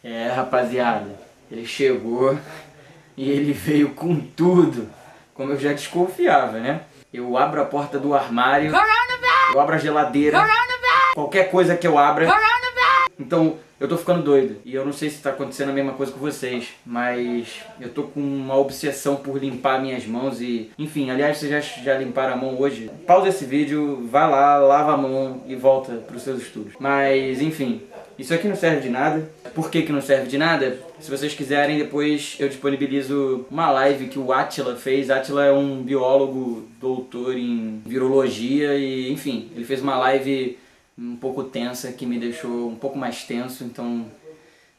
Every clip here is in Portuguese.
É, rapaziada, ele chegou e ele veio com tudo, como eu já desconfiava, né? Eu abro a porta do armário, eu abro a geladeira, qualquer coisa que eu abra. Então, eu tô ficando doido. E eu não sei se tá acontecendo a mesma coisa com vocês, mas eu tô com uma obsessão por limpar minhas mãos e... Enfim, aliás, vocês já limparam a mão hoje? Pausa esse vídeo, vai lá, lava a mão e volta pros seus estudos. Mas, enfim, isso aqui não serve de nada. Por que não serve de nada? Se vocês quiserem, depois eu disponibilizo uma live que o Átila fez. Átila é um biólogo, doutor em virologia e, enfim, ele fez uma live um pouco tensa, que me deixou um pouco mais tenso, então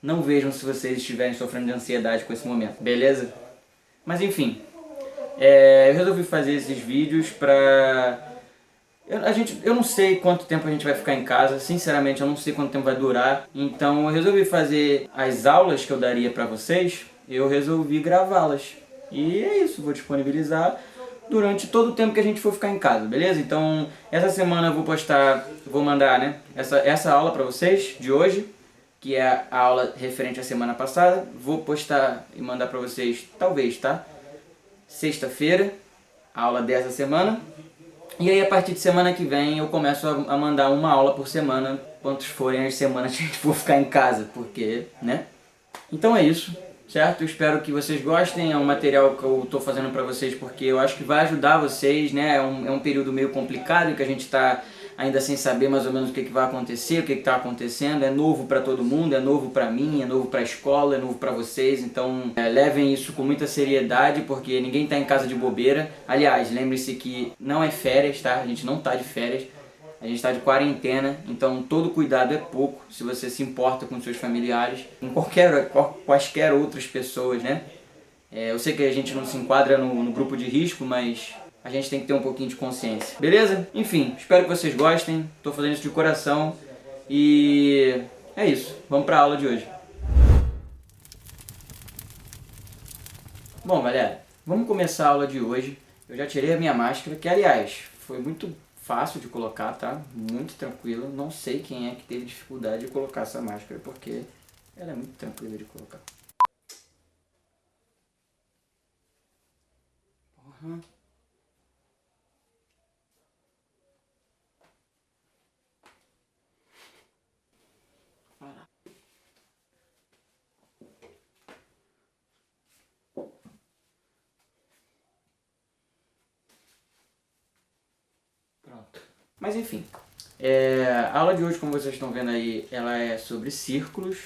não vejam se vocês estiverem sofrendo de ansiedade com esse momento, beleza? Mas enfim, eu resolvi fazer esses vídeos pra... Eu não sei quanto tempo a gente vai ficar em casa, sinceramente eu não sei quanto tempo vai durar, então eu resolvi fazer as aulas que eu daria pra vocês, eu resolvi gravá-las. E é isso, vou disponibilizar durante todo o tempo que a gente for ficar em casa, beleza? Então, essa semana eu vou postar, vou mandar, né, essa aula pra vocês, de hoje, que é a aula referente à semana passada. Vou postar e mandar pra vocês, talvez, tá? Sexta-feira, a aula dessa semana. E aí, a partir de semana que vem, eu começo a mandar uma aula por semana, quantos forem as semanas que a gente for ficar em casa, porque, né? Então é isso. Certo? Eu espero que vocês gostem, é um material que eu estou fazendo para vocês porque eu acho que vai ajudar vocês, né? É um período meio complicado em que a gente está ainda sem saber mais ou menos o que vai acontecer, o que está acontecendo, é novo para todo mundo, é novo para mim, é novo para a escola, é novo para vocês, então levem isso com muita seriedade porque ninguém está em casa de bobeira. Aliás, lembre-se que não é férias, tá? A gente não está de férias. A gente está de quarentena, então todo cuidado é pouco se você se importa com seus familiares, com quaisquer outras pessoas, né? Eu sei que a gente não se enquadra no grupo de risco, mas a gente tem que ter um pouquinho de consciência. Beleza? Enfim, espero que vocês gostem, estou fazendo isso de coração e é isso, vamos para a aula de hoje. Bom, galera, vamos começar a aula de hoje. Eu já tirei a minha máscara, que aliás, foi muito fácil de colocar, tá? Muito tranquilo. Não sei quem é que teve dificuldade de colocar essa máscara, porque ela é muito tranquila de colocar. Porra. Pronto. Mas enfim, a aula de hoje, como vocês estão vendo aí, ela é sobre círculos.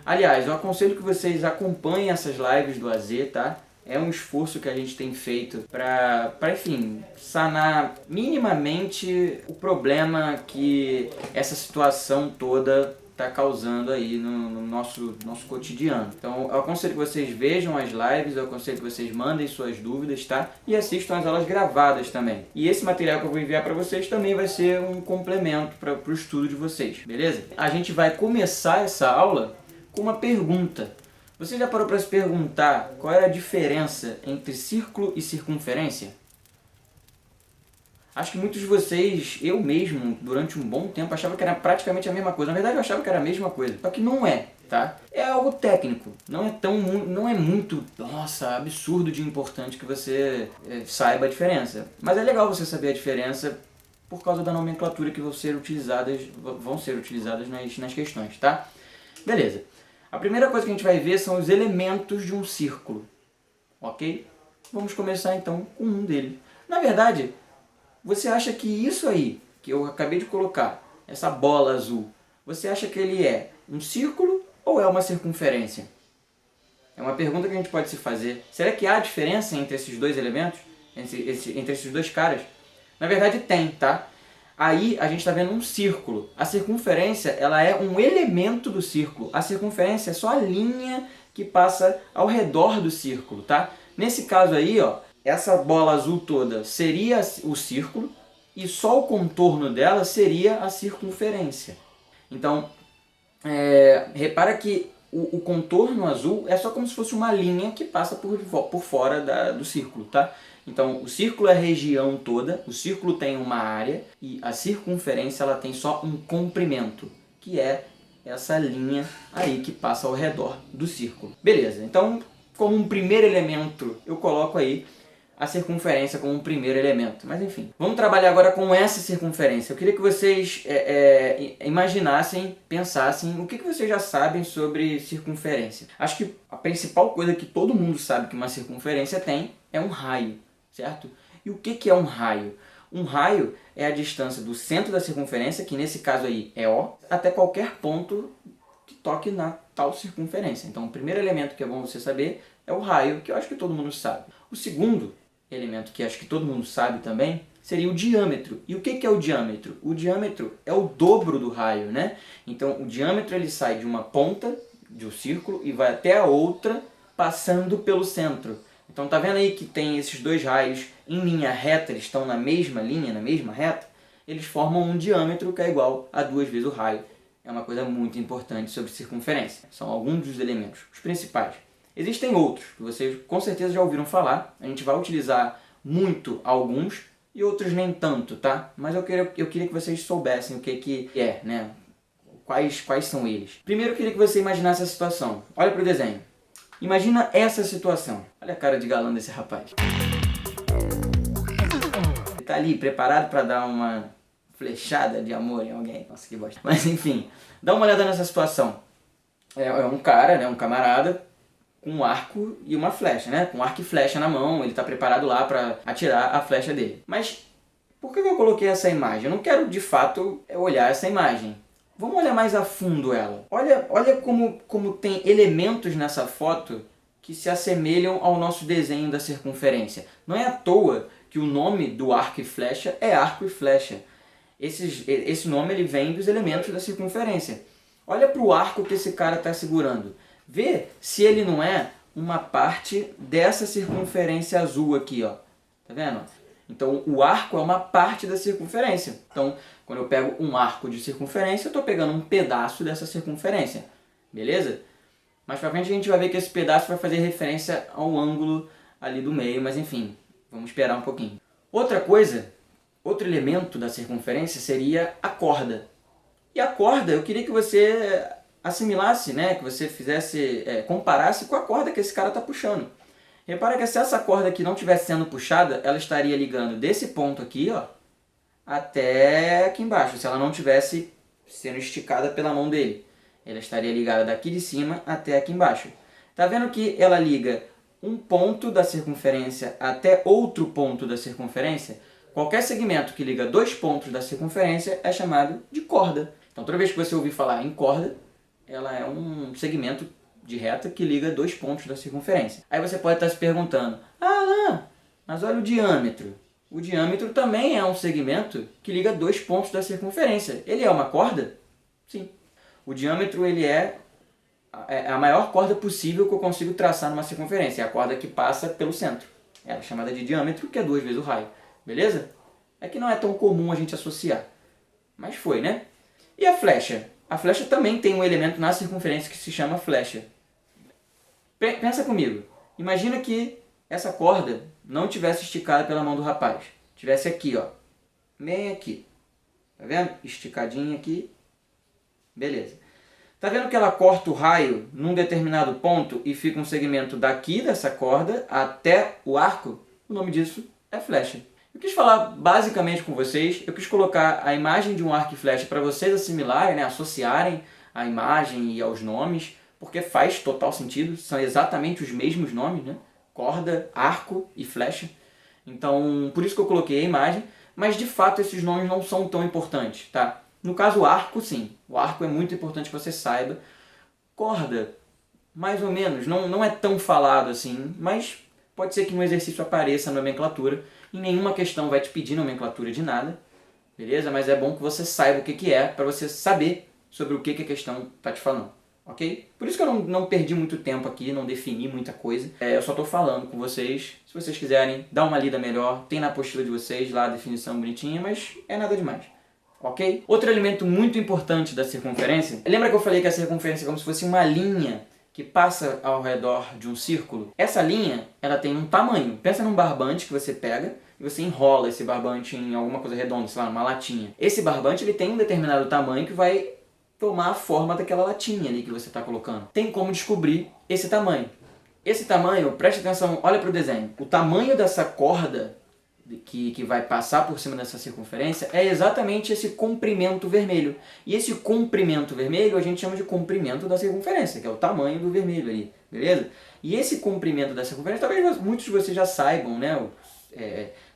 Aliás, eu aconselho que vocês acompanhem essas lives do AZ, tá? É um esforço que a gente tem feito para, enfim, sanar minimamente o problema que essa situação toda está causando aí no nosso cotidiano. Então eu aconselho que vocês vejam as lives, eu aconselho que vocês mandem suas dúvidas, tá? E assistam as aulas gravadas também. E esse material que eu vou enviar para vocês também vai ser um complemento para o estudo de vocês, beleza? A gente vai começar essa aula com uma pergunta. Você já parou para se perguntar qual era a diferença entre círculo e circunferência? Acho que muitos de vocês, eu mesmo, durante um bom tempo, achava que era praticamente a mesma coisa. Na verdade, eu achava que era a mesma coisa, só que não é, tá? É algo técnico, não é muito, nossa, absurdo de importante que você saiba a diferença. Mas é legal você saber a diferença por causa da nomenclatura que vão ser utilizadas nas questões, tá? Beleza. A primeira coisa que a gente vai ver são os elementos de um círculo, ok? Vamos começar então com um deles. Na verdade, você acha que isso aí, que eu acabei de colocar, essa bola azul, você acha que ele é um círculo ou é uma circunferência? É uma pergunta que a gente pode se fazer. Será que há diferença entre esses dois elementos? Entre esses dois caras? Na verdade tem, tá? Aí a gente está vendo um círculo. A circunferência, ela é um elemento do círculo. A circunferência é só a linha que passa ao redor do círculo, tá? Nesse caso aí, ó, essa bola azul toda seria o círculo e só o contorno dela seria a circunferência. Então, repara que o contorno azul é só como se fosse uma linha que passa por fora do círculo, tá? Então, o círculo é a região toda, o círculo tem uma área e a circunferência ela tem só um comprimento, que é essa linha aí que passa ao redor do círculo. Beleza, então como um primeiro elemento eu coloco aí a circunferência como um primeiro elemento. Mas enfim, vamos trabalhar agora com essa circunferência. Eu queria que vocês imaginassem, pensassem o que vocês já sabem sobre circunferência. Acho que a principal coisa que todo mundo sabe que uma circunferência tem é um raio, certo? E o que é um raio? Um raio é a distância do centro da circunferência, que nesse caso aí é O, até qualquer ponto que toque na tal circunferência. Então o primeiro elemento que é bom você saber é o raio, que eu acho que todo mundo sabe. O segundo elemento que acho que todo mundo sabe também seria o diâmetro. E o que é o diâmetro? O diâmetro é o dobro do raio, né? Então o diâmetro ele sai de uma ponta do círculo e vai até a outra passando pelo centro. Então tá vendo aí que tem esses dois raios em linha reta, eles estão na mesma linha, na mesma reta, eles formam um diâmetro que é igual a 2 vezes o raio. É uma coisa muito importante sobre circunferência. São alguns dos elementos, os principais. Existem outros, que vocês com certeza já ouviram falar. A gente vai utilizar muito alguns e outros nem tanto, tá? Mas eu queria que vocês soubessem o que é, né? Quais são eles. Primeiro eu queria que você imaginasse a situação. Olha para o desenho. Imagina essa situação. Olha a cara de galã desse rapaz. Ele tá ali preparado para dar uma flechada de amor em alguém. Nossa, que bosta. Mas enfim, dá uma olhada nessa situação. É um cara, né, um camarada, com um arco e uma flecha, né? Com arco e flecha na mão, ele está preparado lá para atirar a flecha dele. Mas por que eu coloquei essa imagem? Eu não quero de fato olhar essa imagem. Vamos olhar mais a fundo ela. Olha como tem elementos nessa foto que se assemelham ao nosso desenho da circunferência. Não é à toa que o nome do arco e flecha é arco e flecha. Esse nome ele vem dos elementos da circunferência. Olha para o arco que esse cara está segurando. Vê se ele não é uma parte dessa circunferência azul aqui, ó. Tá vendo? Então o arco é uma parte da circunferência. Então quando eu pego um arco de circunferência, eu estou pegando um pedaço dessa circunferência. Beleza? Mais pra frente a gente vai ver que esse pedaço vai fazer referência ao ângulo ali do meio, mas enfim, vamos esperar um pouquinho. Outra coisa, outro elemento da circunferência seria a corda. E a corda, eu queria que você assimilasse, né, que você fizesse, comparasse com a corda que esse cara está puxando. Repara que se essa corda aqui não estivesse sendo puxada, ela estaria ligando desse ponto aqui, ó, até aqui embaixo, se ela não estivesse sendo esticada pela mão dele. Ela estaria ligada daqui de cima até aqui embaixo. Tá vendo que ela liga um ponto da circunferência até outro ponto da circunferência? Qualquer segmento que liga dois pontos da circunferência é chamado de corda. Então toda vez que você ouvir falar em corda, ela é um segmento de reta que liga dois pontos da circunferência. Aí você pode estar se perguntando, Alan, mas olha o diâmetro. O diâmetro também é um segmento que liga dois pontos da circunferência. Ele é uma corda? Sim. O diâmetro ele é a maior corda possível que eu consigo traçar numa circunferência. É a corda que passa pelo centro. Ela é chamada de diâmetro, que é 2 vezes o raio. Beleza? É que não é tão comum a gente associar. Mas foi, né? E a flecha? A flecha também tem um elemento na circunferência que se chama flecha. Pensa comigo. Imagina que essa corda não tivesse esticada pela mão do rapaz. Tivesse aqui, ó. Bem aqui. Tá vendo? Esticadinha aqui. Beleza. Tá vendo que ela corta o raio num determinado ponto e fica um segmento daqui dessa corda até o arco? O nome disso é flecha. Eu quis falar basicamente com vocês, eu quis colocar a imagem de um arco e flecha para vocês assimilarem, né, associarem a imagem e aos nomes, porque faz total sentido, são exatamente os mesmos nomes, né? Corda, arco e flecha. Então, por isso que eu coloquei a imagem, mas de fato esses nomes não são tão importantes, tá? No caso, o arco, sim. O arco é muito importante que você saiba. Corda, mais ou menos, não é tão falado assim, mas pode ser que no exercício apareça a nomenclatura. Em nenhuma questão vai te pedir nomenclatura de nada, beleza? Mas é bom que você saiba o que é, para você saber sobre o que a questão está te falando, ok? Por isso que eu não perdi muito tempo aqui, não defini muita coisa. Eu só estou falando com vocês. Se vocês quiserem dar uma lida melhor, tem na apostila de vocês lá a definição bonitinha, mas é nada demais. Ok? Outro elemento muito importante da circunferência, lembra que eu falei que a circunferência é como se fosse uma linha que passa ao redor de um círculo? Essa linha, ela tem um tamanho. Pensa num barbante que você pega e você enrola esse barbante em alguma coisa redonda, sei lá, numa latinha. Esse barbante ele tem um determinado tamanho que vai tomar a forma daquela latinha ali que você está colocando. Tem como descobrir esse tamanho. Esse tamanho, preste atenção, olha para o desenho. O tamanho dessa corda que vai passar por cima dessa circunferência é exatamente esse comprimento vermelho. E esse comprimento vermelho a gente chama de comprimento da circunferência, que é o tamanho do vermelho ali, beleza? E esse comprimento da circunferência, talvez muitos de vocês já saibam, né,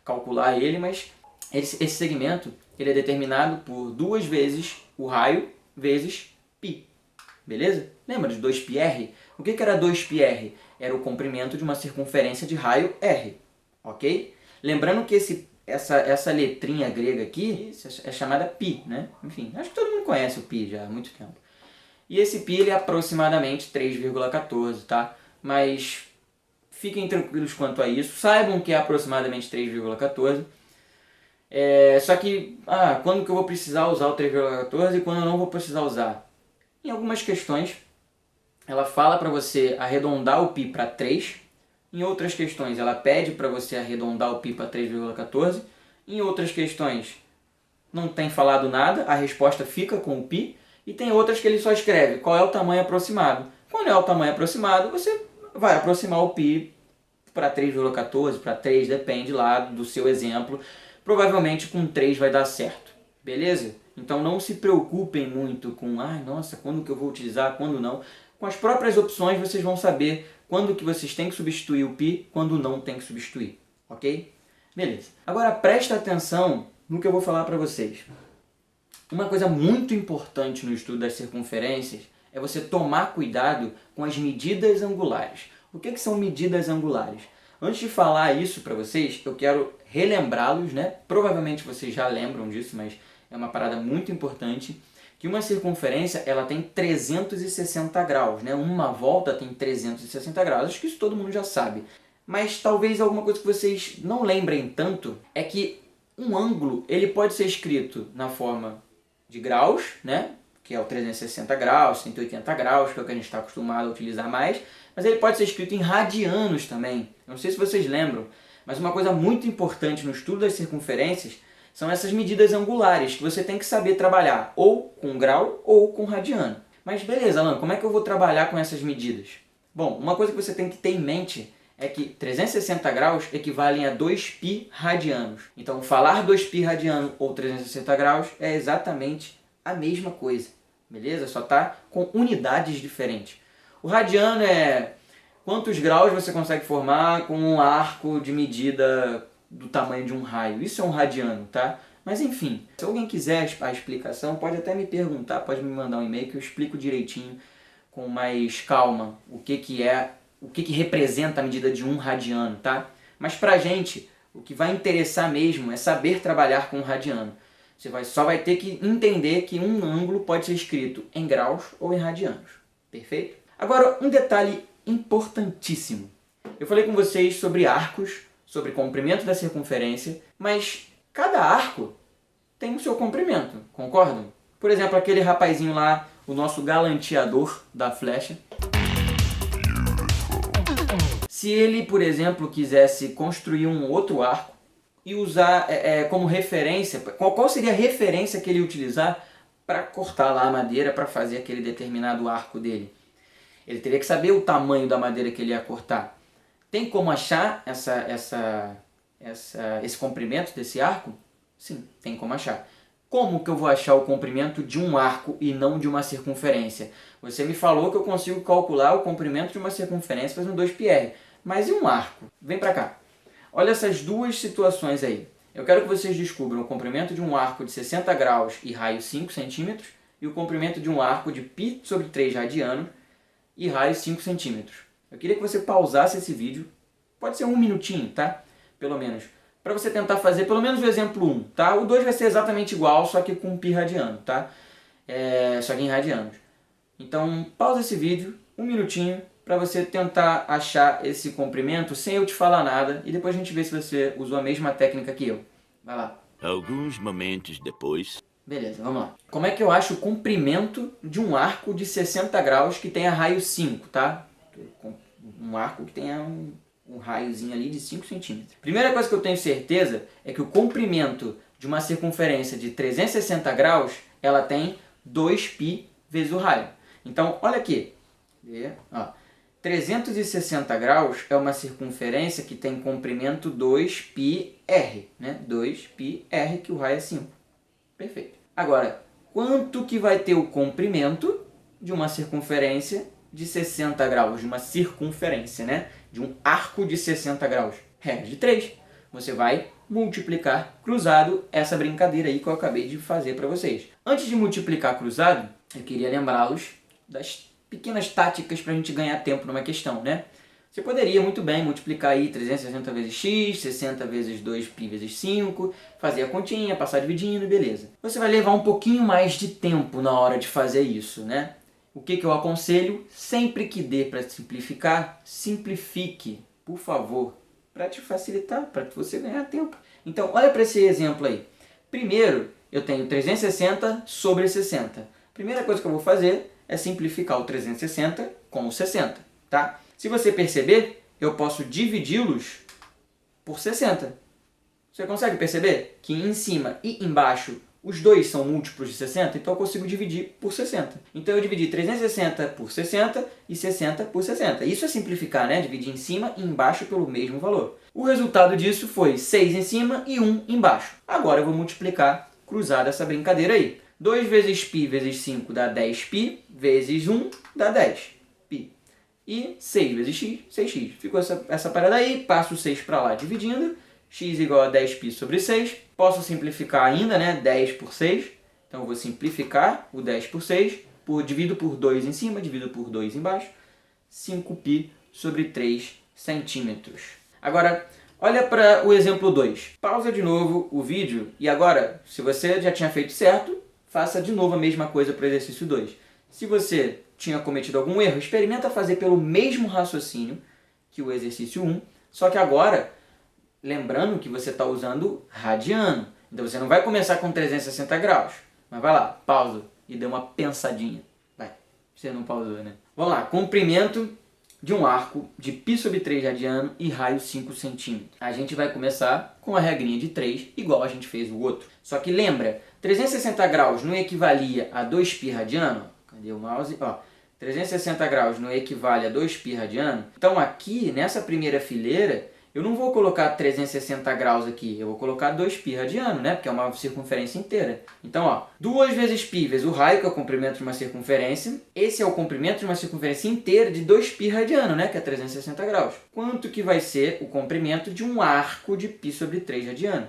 calcular ele, mas esse segmento ele é determinado por 2 vezes o raio vezes π, beleza? Lembra de 2πr? O que era 2πr? Era o comprimento de uma circunferência de raio r, ok? Lembrando que essa letrinha grega aqui é chamada π, né? Enfim, acho que todo mundo conhece o π já há muito tempo. E esse π ele é aproximadamente 3,14, tá? Mas fiquem tranquilos quanto a isso. Saibam que é aproximadamente 3,14. Só que, quando que eu vou precisar usar o 3,14 e quando eu não vou precisar usar? Em algumas questões, ela fala para você arredondar o π para 3. Em outras questões, ela pede para você arredondar o π para 3,14. Em outras questões, não tem falado nada, a resposta fica com o π. E tem outras que ele só escreve qual é o tamanho aproximado. Quando é o tamanho aproximado, você vai aproximar o π para 3,14, para 3, depende lá do seu exemplo. Provavelmente com 3 vai dar certo, beleza? Então não se preocupem muito com, nossa, quando que eu vou utilizar, quando não. Com as próprias opções vocês vão saber quando que vocês têm que substituir o π, quando não tem que substituir, ok? Beleza. Agora presta atenção no que eu vou falar para vocês. Uma coisa muito importante no estudo das circunferências é você tomar cuidado com as medidas angulares. O que são medidas angulares? Antes de falar isso para vocês, eu quero relembrá-los, né? Provavelmente vocês já lembram disso, mas é uma parada muito importante, que uma circunferência ela tem 360 graus, né? Uma volta tem 360 graus, acho que isso todo mundo já sabe. Mas talvez alguma coisa que vocês não lembrem tanto é que um ângulo ele pode ser escrito na forma de graus, né? Que é o 360 graus, 180 graus, que é o que a gente está acostumado a utilizar mais, mas ele pode ser escrito em radianos também. Não sei se vocês lembram, mas uma coisa muito importante no estudo das circunferências são essas medidas angulares, que você tem que saber trabalhar ou com grau ou com radiano. Mas beleza, Alan, como é que eu vou trabalhar com essas medidas? Bom, uma coisa que você tem que ter em mente é que 360 graus equivalem a 2π radianos. Então, falar 2π radiano ou 360 graus é exatamente a mesma coisa, beleza? Só está com unidades diferentes. O radiano é quantos graus você consegue formar com um arco de medida do tamanho de um raio. Isso é um radiano, tá? Mas enfim, se alguém quiser a explicação, pode até me perguntar, pode me mandar um e-mail que eu explico direitinho, com mais calma, o que representa a medida de um radiano, tá? Mas pra gente, o que vai interessar mesmo é saber trabalhar com o radiano. Você só vai ter que entender que um ângulo pode ser escrito em graus ou em radianos. Perfeito? Agora, um detalhe importantíssimo. Eu falei com vocês sobre arcos, sobre comprimento da circunferência, mas cada arco tem o seu comprimento, concordam? Por exemplo, aquele rapazinho lá, o nosso galanteador da flecha. Se ele, por exemplo, quisesse construir um outro arco e usar como referência, qual seria a referência que ele ia utilizar para cortar lá a madeira para fazer aquele determinado arco dele? Ele teria que saber o tamanho da madeira que ele ia cortar. Tem como achar esse comprimento desse arco? Sim, tem como achar. Como que eu vou achar o comprimento de um arco e não de uma circunferência? Você me falou que eu consigo calcular o comprimento de uma circunferência fazendo 2πr. Mas e um arco? Vem pra cá. Olha essas duas situações aí. Eu quero que vocês descubram o comprimento de um arco de 60 graus e raio 5 centímetros e o comprimento de um arco de π sobre 3 radianos e raio 5 centímetros. Eu queria que você pausasse esse vídeo, pode ser um minutinho, tá? Pelo menos. Para você tentar fazer pelo menos o exemplo 1, tá? O 2 vai ser exatamente igual, só que com π radiano, tá? Só que em radianos. Então, pausa esse vídeo, um minutinho, para você tentar achar esse comprimento sem eu te falar nada e depois a gente vê se você usou a mesma técnica que eu. Vai lá. Alguns momentos depois... Beleza, vamos lá. Como é que eu acho o comprimento de um arco de 60 graus que tenha raio 5, tá? Um arco que tenha um raiozinho ali de 5 centímetros. Primeira coisa que eu tenho certeza é que o comprimento de uma circunferência de 360 graus, ela tem 2π vezes o raio. Então, olha aqui. Ó, 360 graus é uma circunferência que tem comprimento 2πr, né? 2πr, que o raio é 5. Perfeito. Agora, quanto que vai ter o comprimento de uma circunferência de 60 graus? De uma circunferência, né? De um arco de 60 graus. Regra de 3. Você vai multiplicar cruzado, essa brincadeira aí que eu acabei de fazer para vocês. Antes de multiplicar cruzado, eu queria lembrá-los das pequenas táticas para a gente ganhar tempo numa questão, né? Você poderia muito bem multiplicar aí 360 vezes x, 60 vezes 2π vezes 5, fazer a continha, passar dividindo, beleza. Você vai levar um pouquinho mais de tempo na hora de fazer isso, né? O que eu aconselho? Sempre que dê para simplificar, simplifique, por favor, para te facilitar, para você ganhar tempo. Então, olha para esse exemplo aí. Primeiro, eu tenho 360 sobre 60. Primeira coisa que eu vou fazer é simplificar o 360 com o 60, tá? Se você perceber, eu posso dividi-los por 60. Você consegue perceber que em cima e embaixo os dois são múltiplos de 60? Então eu consigo dividir por 60. Então eu dividi 360 por 60 e 60 por 60. Isso é simplificar, né? Dividir em cima e embaixo pelo mesmo valor. O resultado disso foi 6 em cima e 1 embaixo. Agora eu vou multiplicar cruzado essa brincadeira aí. 2 vezes π vezes 5 dá 10π, vezes 1 dá 10π. E 6 vezes x, 6x. Ficou essa parada aí, passo o 6 para lá dividindo. X igual a 10π sobre 6. Posso simplificar ainda, né? 10 por 6. Então eu vou simplificar o 10 por 6. Divido por 2 em cima, divido por 2 embaixo. 5π sobre 3 centímetros. Agora, olha para o exemplo 2. Pausa de novo o vídeo e agora, se você já tinha feito certo, faça de novo a mesma coisa para o exercício 2. Se você tinha cometido algum erro, experimenta fazer pelo mesmo raciocínio que o exercício 1, só que agora, lembrando que você está usando radiano. Então você não vai começar com 360 graus, mas vai lá, pausa e dê uma pensadinha. Vai, você não pausou, né? Vamos lá, comprimento de um arco de π sobre 3 radiano e raio 5 centímetros. A gente vai começar com a regrinha de 3, igual a gente fez o outro. Só que lembra, 360 graus não equivalia a 2π radiano? Cadê o mouse? Ó, 360 graus não equivale a 2π radiano? Então aqui, nessa primeira fileira, eu não vou colocar 360 graus aqui, eu vou colocar 2π radiano, né? Porque é uma circunferência inteira. Então, ó, 2 vezes π vezes o raio, que é o comprimento de uma circunferência. Esse é o comprimento de uma circunferência inteira de 2π radiano, né? Que é 360 graus. Quanto que vai ser o comprimento de um arco de π sobre 3 radiano?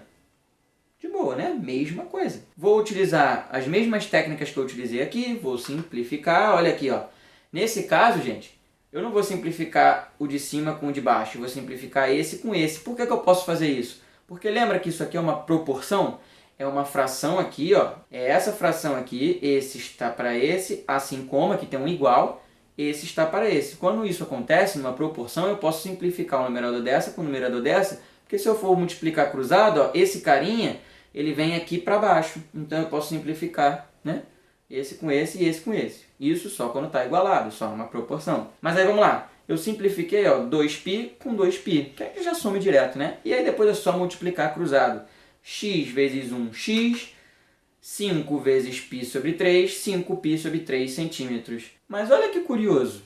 De boa, né? Mesma coisa. Vou utilizar as mesmas técnicas que eu utilizei aqui, vou simplificar. Olha aqui, ó. Nesse caso, gente, eu não vou simplificar o de cima com o de baixo, eu vou simplificar esse com esse. Por que eu posso fazer isso? Porque lembra que isso aqui é uma proporção? É uma fração aqui, ó. É essa fração aqui, esse está para esse, assim como aqui tem um igual, esse está para esse. Quando isso acontece, numa proporção, eu posso simplificar o numerador dessa com o numerador dessa, porque se eu for multiplicar cruzado, ó, esse carinha, ele vem aqui para baixo. Então eu posso simplificar, né? Esse com esse e esse com esse. Isso só quando está igualado, só numa proporção. Mas aí vamos lá. Eu simplifiquei, ó, 2π com 2π, que aí já some direto, né? E aí depois é só multiplicar cruzado. X vezes 1x, 5 vezes π sobre 3, 5π sobre 3 centímetros. Mas olha que curioso.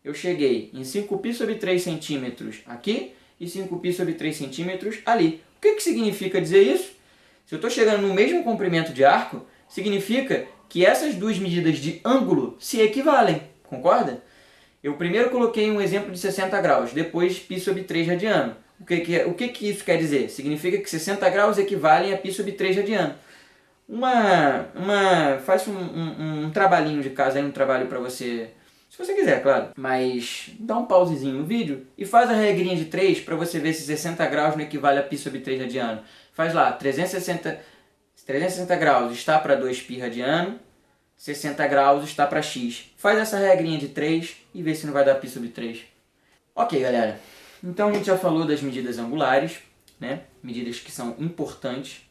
Eu cheguei em 5π sobre 3 centímetros aqui e 5π sobre 3 centímetros ali. O que significa dizer isso? Se eu estou chegando no mesmo comprimento de arco, significa que essas duas medidas de ângulo se equivalem, concorda? Eu primeiro coloquei um exemplo de 60 graus, depois π sobre 3 radiano. O que isso quer dizer? Significa que 60 graus equivalem a π sobre 3 radiano. Faz um trabalhinho de casa, aí, um trabalho para você, se você quiser, claro. Mas dá um pausezinho no vídeo e faz a regrinha de 3 para você ver se 60 graus não equivale a π sobre 3 radiano. Faz lá, 360 graus está para 2π radiano, 60 graus está para x. Faz essa regrinha de 3 e vê se não vai dar π sobre 3. Ok, galera. Então a gente já falou das medidas angulares, né? Medidas que são importantes.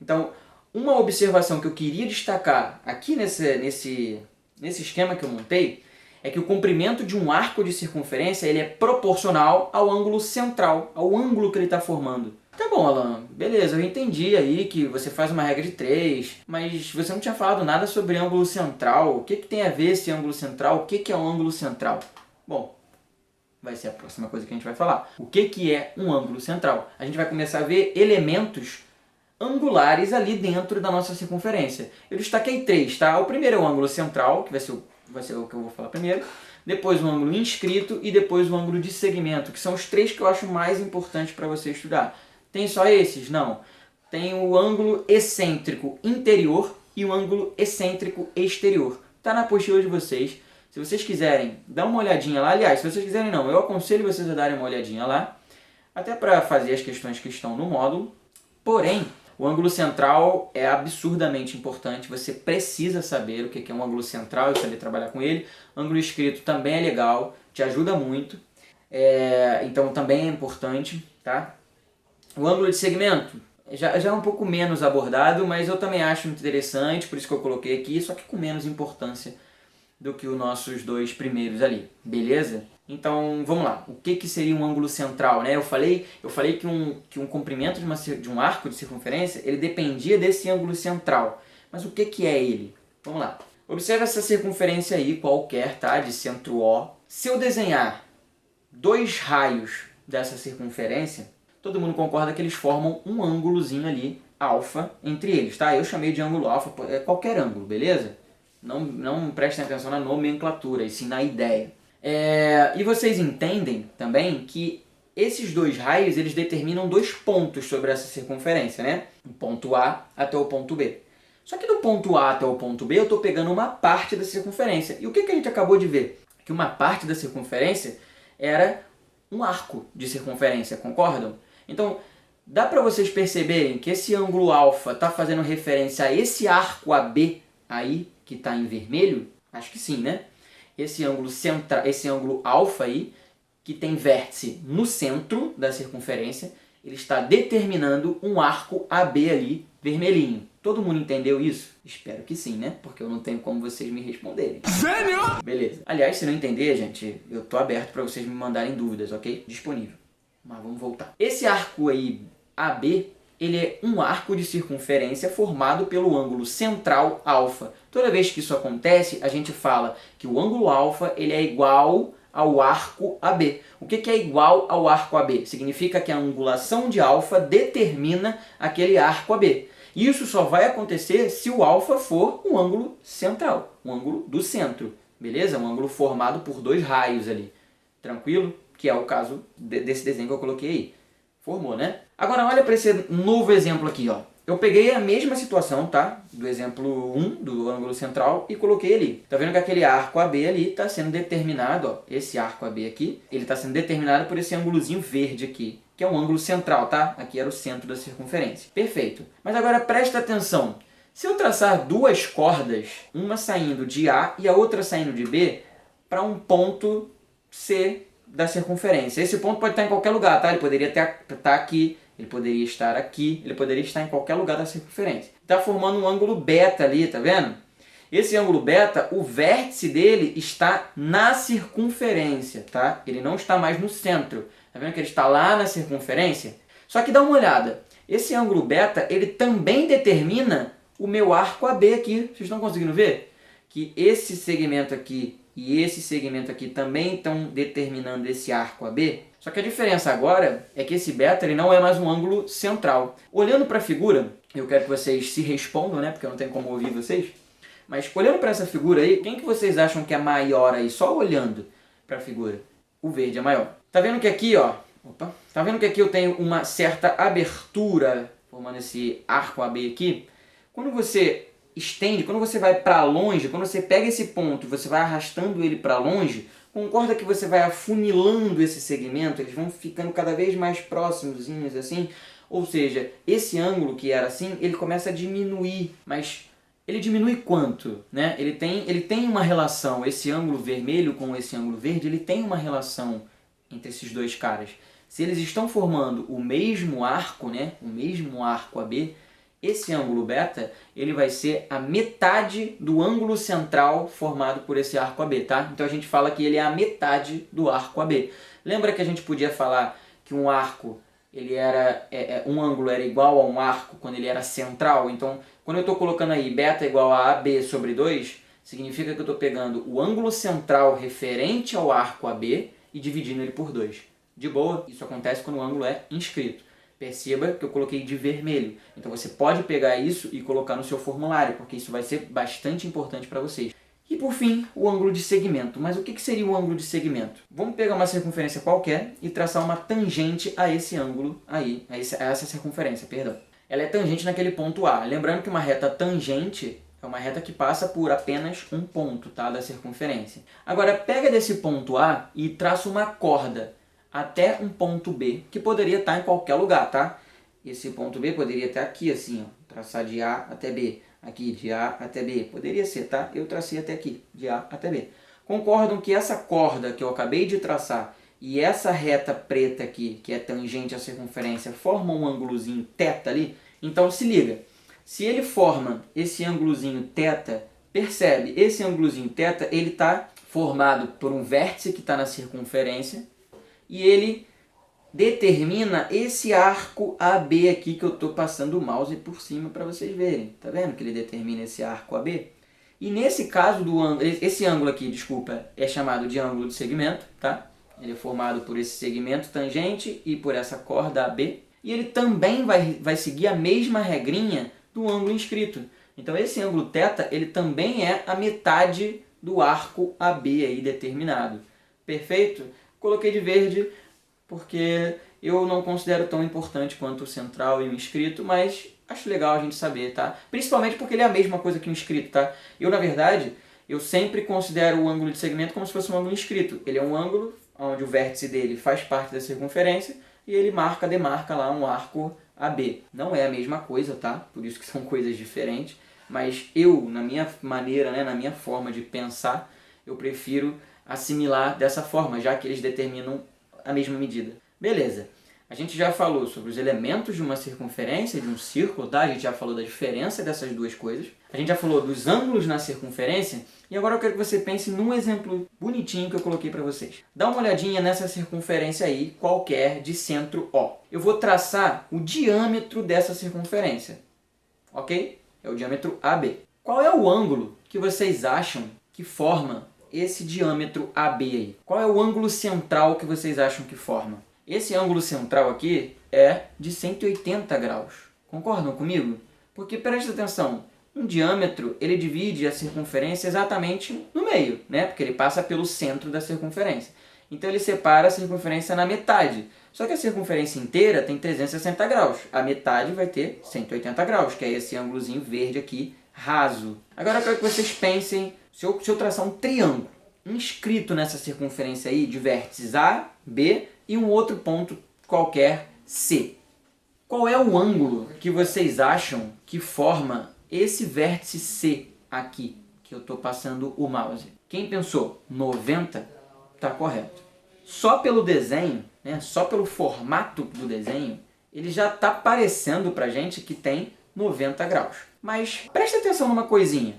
Então, uma observação que eu queria destacar aqui nesse esquema que eu montei é que o comprimento de um arco de circunferência ele é proporcional ao ângulo central, ao ângulo que ele está formando. Tá bom, Alan, beleza, eu entendi aí que você faz uma regra de 3, mas você não tinha falado nada sobre ângulo central. O que tem a ver esse ângulo central? O que é um ângulo central? Bom, vai ser a próxima coisa que a gente vai falar. O que é um ângulo central? A gente vai começar a ver elementos angulares ali dentro da nossa circunferência. Eu destaquei 3, tá? O primeiro é o ângulo central, que vai ser o que eu vou falar primeiro. Depois o ângulo inscrito e depois o ângulo de segmento, que são os 3 que eu acho mais importantes para você estudar. Tem só esses? Não. Tem o ângulo excêntrico interior e o ângulo excêntrico exterior. Está na apostila de vocês. Se vocês quiserem, dá uma olhadinha lá. Aliás, se vocês quiserem não, eu aconselho vocês a darem uma olhadinha lá, até para fazer as questões que estão no módulo. Porém, o ângulo central é absurdamente importante. Você precisa saber o que é um ângulo central e saber trabalhar com ele. Ângulo inscrito também é legal, te ajuda muito. Então também é importante, tá? O ângulo de segmento já é um pouco menos abordado, mas eu também acho interessante, por isso que eu coloquei aqui, só que com menos importância do que os nossos 2 primeiros ali, beleza? Então vamos lá, o que seria um ângulo central, né? Eu falei que um comprimento de um arco de circunferência, ele dependia desse ângulo central, mas o que é ele? Vamos lá, observe essa circunferência aí, qualquer, tá? De centro O. Se eu desenhar 2 raios dessa circunferência, todo mundo concorda que eles formam um ângulozinho ali, alfa, entre eles, tá? Eu chamei de ângulo alfa, é qualquer ângulo, beleza? Não prestem atenção na nomenclatura, e sim na ideia. E vocês entendem também que esses 2 raios, eles determinam 2 pontos sobre essa circunferência, né? O ponto A até o ponto B. Só que do ponto A até o ponto B, eu estou pegando uma parte da circunferência. E o que a gente acabou de ver? Que uma parte da circunferência era um arco de circunferência, concordam? Então, dá para vocês perceberem que esse ângulo alfa está fazendo referência a esse arco AB aí, que está em vermelho? Acho que sim, né? Esse ângulo alfa aí, que tem vértice no centro da circunferência, ele está determinando um arco AB ali, vermelhinho. Todo mundo entendeu isso? Espero que sim, né? Porque eu não tenho como vocês me responderem. Gênio! Beleza. Aliás, se não entender, gente, eu tô aberto para vocês me mandarem dúvidas, ok? Disponível. Mas vamos voltar. Esse arco aí, AB, ele é um arco de circunferência formado pelo ângulo central alfa. Toda vez que isso acontece, a gente fala que o ângulo alfa ele é igual ao arco AB. O que é igual ao arco AB? Significa que a angulação de alfa determina aquele arco AB. Isso só vai acontecer se o alfa for um ângulo central, um ângulo do centro, beleza? Um ângulo formado por 2 raios ali. Tranquilo? Que é o caso desse desenho que eu coloquei aí. Formou, né? Agora olha para esse novo exemplo aqui, ó. Eu peguei a mesma situação, tá? Do exemplo 1, do ângulo central, e coloquei ali. Tá vendo que aquele arco AB ali está sendo determinado, ó. Esse arco AB aqui, ele está sendo determinado por esse ângulozinho verde aqui, que é um ângulo central, tá? Aqui era o centro da circunferência. Perfeito. Mas agora presta atenção. Se eu traçar 2 cordas, uma saindo de A e a outra saindo de B, para um ponto C da circunferência. Esse ponto pode estar em qualquer lugar, tá? Ele poderia estar aqui, ele poderia estar aqui, ele poderia estar em qualquer lugar da circunferência. Está formando um ângulo beta ali, tá vendo? Esse ângulo beta, o vértice dele está na circunferência, tá? Ele não está mais no centro. Tá vendo que ele está lá na circunferência? Só que dá uma olhada. Esse ângulo beta, ele também determina o meu arco AB aqui. Vocês estão conseguindo ver? Que esse segmento aqui e esse segmento aqui também estão determinando esse arco AB. Só que a diferença agora é que esse beta ele não é mais um ângulo central. Olhando para a figura, eu quero que vocês se respondam, né? Porque eu não tenho como ouvir vocês. Mas olhando para essa figura aí, quem que vocês acham que é maior aí? Só olhando para a figura. O verde é maior. Tá vendo que aqui, ó, tá vendo que aqui eu tenho uma certa abertura formando esse arco AB aqui? Quando você estende, quando você vai para longe, quando você pega esse ponto e você vai arrastando ele para longe, concorda que você vai afunilando esse segmento, eles vão ficando cada vez mais próximos assim, ou seja, esse ângulo que era assim, ele começa a diminuir, mas ele diminui quanto? Né? Ele tem uma relação, esse ângulo vermelho com esse ângulo verde, ele tem uma relação entre esses 2 caras. Se eles estão formando o mesmo arco, né? O mesmo arco AB, esse ângulo beta, ele vai ser a metade do ângulo central formado por esse arco AB, tá? Então a gente fala que ele é a metade do arco AB. Lembra que a gente podia falar que um arco um ângulo era igual a um arco quando ele era central. Então, quando eu estou colocando aí beta igual a AB sobre 2, significa que eu estou pegando o ângulo central referente ao arco AB e dividindo ele por 2. De boa, isso acontece quando o ângulo é inscrito. Perceba que eu coloquei de vermelho. Então você pode pegar isso e colocar no seu formulário, porque isso vai ser bastante importante para vocês. E por fim, o ângulo de segmento. Mas o que seria o ângulo de segmento? Vamos pegar uma circunferência qualquer e traçar uma tangente a esse ângulo aí, a essa circunferência, perdão. Ela é tangente naquele ponto A. Lembrando que uma reta tangente é uma reta que passa por apenas um ponto, tá, da circunferência. Agora pega desse ponto A e traça uma corda até um ponto B, que poderia estar em qualquer lugar, tá? Esse ponto B poderia estar aqui, assim, ó, traçar de A até B. Aqui, de A até B. Poderia ser, tá? Eu tracei até aqui, de A até B. Concordam que essa corda que eu acabei de traçar e essa reta preta aqui, que é tangente à circunferência, formam um ângulozinho θ ali? Então, se liga. Se ele forma esse ângulozinho θ, percebe, esse ângulozinho θ, ele está formado por um vértice que está na circunferência e ele determina esse arco AB aqui que eu estou passando o mouse por cima para vocês verem. Tá vendo que ele determina esse arco AB? E nesse caso, esse ângulo aqui, desculpa, é chamado de ângulo de segmento, tá? Ele é formado por esse segmento tangente e por essa corda AB. E ele também vai seguir a mesma regrinha do ângulo inscrito. Então esse ângulo θ, ele também é a metade do arco AB aí determinado. Perfeito? Coloquei de verde porque eu não considero tão importante quanto o central e o inscrito, mas acho legal a gente saber, tá? Principalmente porque ele é a mesma coisa que o inscrito, tá? Eu, na verdade, eu sempre considero o ângulo de segmento como se fosse um ângulo inscrito. Ele é um ângulo onde o vértice dele faz parte da circunferência e ele demarca lá um arco AB. Não é a mesma coisa, tá? Por isso que são coisas diferentes. Mas eu, na minha maneira, né, na minha forma de pensar, eu prefiro assimilar dessa forma, já que eles determinam a mesma medida. Beleza. A gente já falou sobre os elementos de uma circunferência, de um círculo, tá? A gente já falou da diferença dessas duas coisas. A gente já falou dos ângulos na circunferência. E agora eu quero que você pense num exemplo bonitinho que eu coloquei para vocês. Dá uma olhadinha nessa circunferência aí, qualquer, de centro O. Eu vou traçar o diâmetro dessa circunferência. Ok? É o diâmetro AB. Qual é o ângulo que vocês acham que forma esse diâmetro AB aí? Qual é o ângulo central que vocês acham que forma? Esse ângulo central aqui é de 180 graus. Concordam comigo? Porque, presta atenção, um diâmetro ele divide a circunferência exatamente no meio, né? Porque ele passa pelo centro da circunferência. Então ele separa a circunferência na metade. Só que a circunferência inteira tem 360 graus. A metade vai ter 180 graus, que é esse ângulozinho verde aqui, raso. Agora eu quero que vocês pensem, se eu traçar um triângulo inscrito nessa circunferência aí, de vértices A, B e um outro ponto qualquer, C. Qual é o ângulo que vocês acham que forma esse vértice C aqui, que eu estou passando o mouse? Quem pensou 90, está correto. Só pelo desenho, né, só pelo formato do desenho, ele já está parecendo para a gente que tem 90 graus. Mas preste atenção numa coisinha.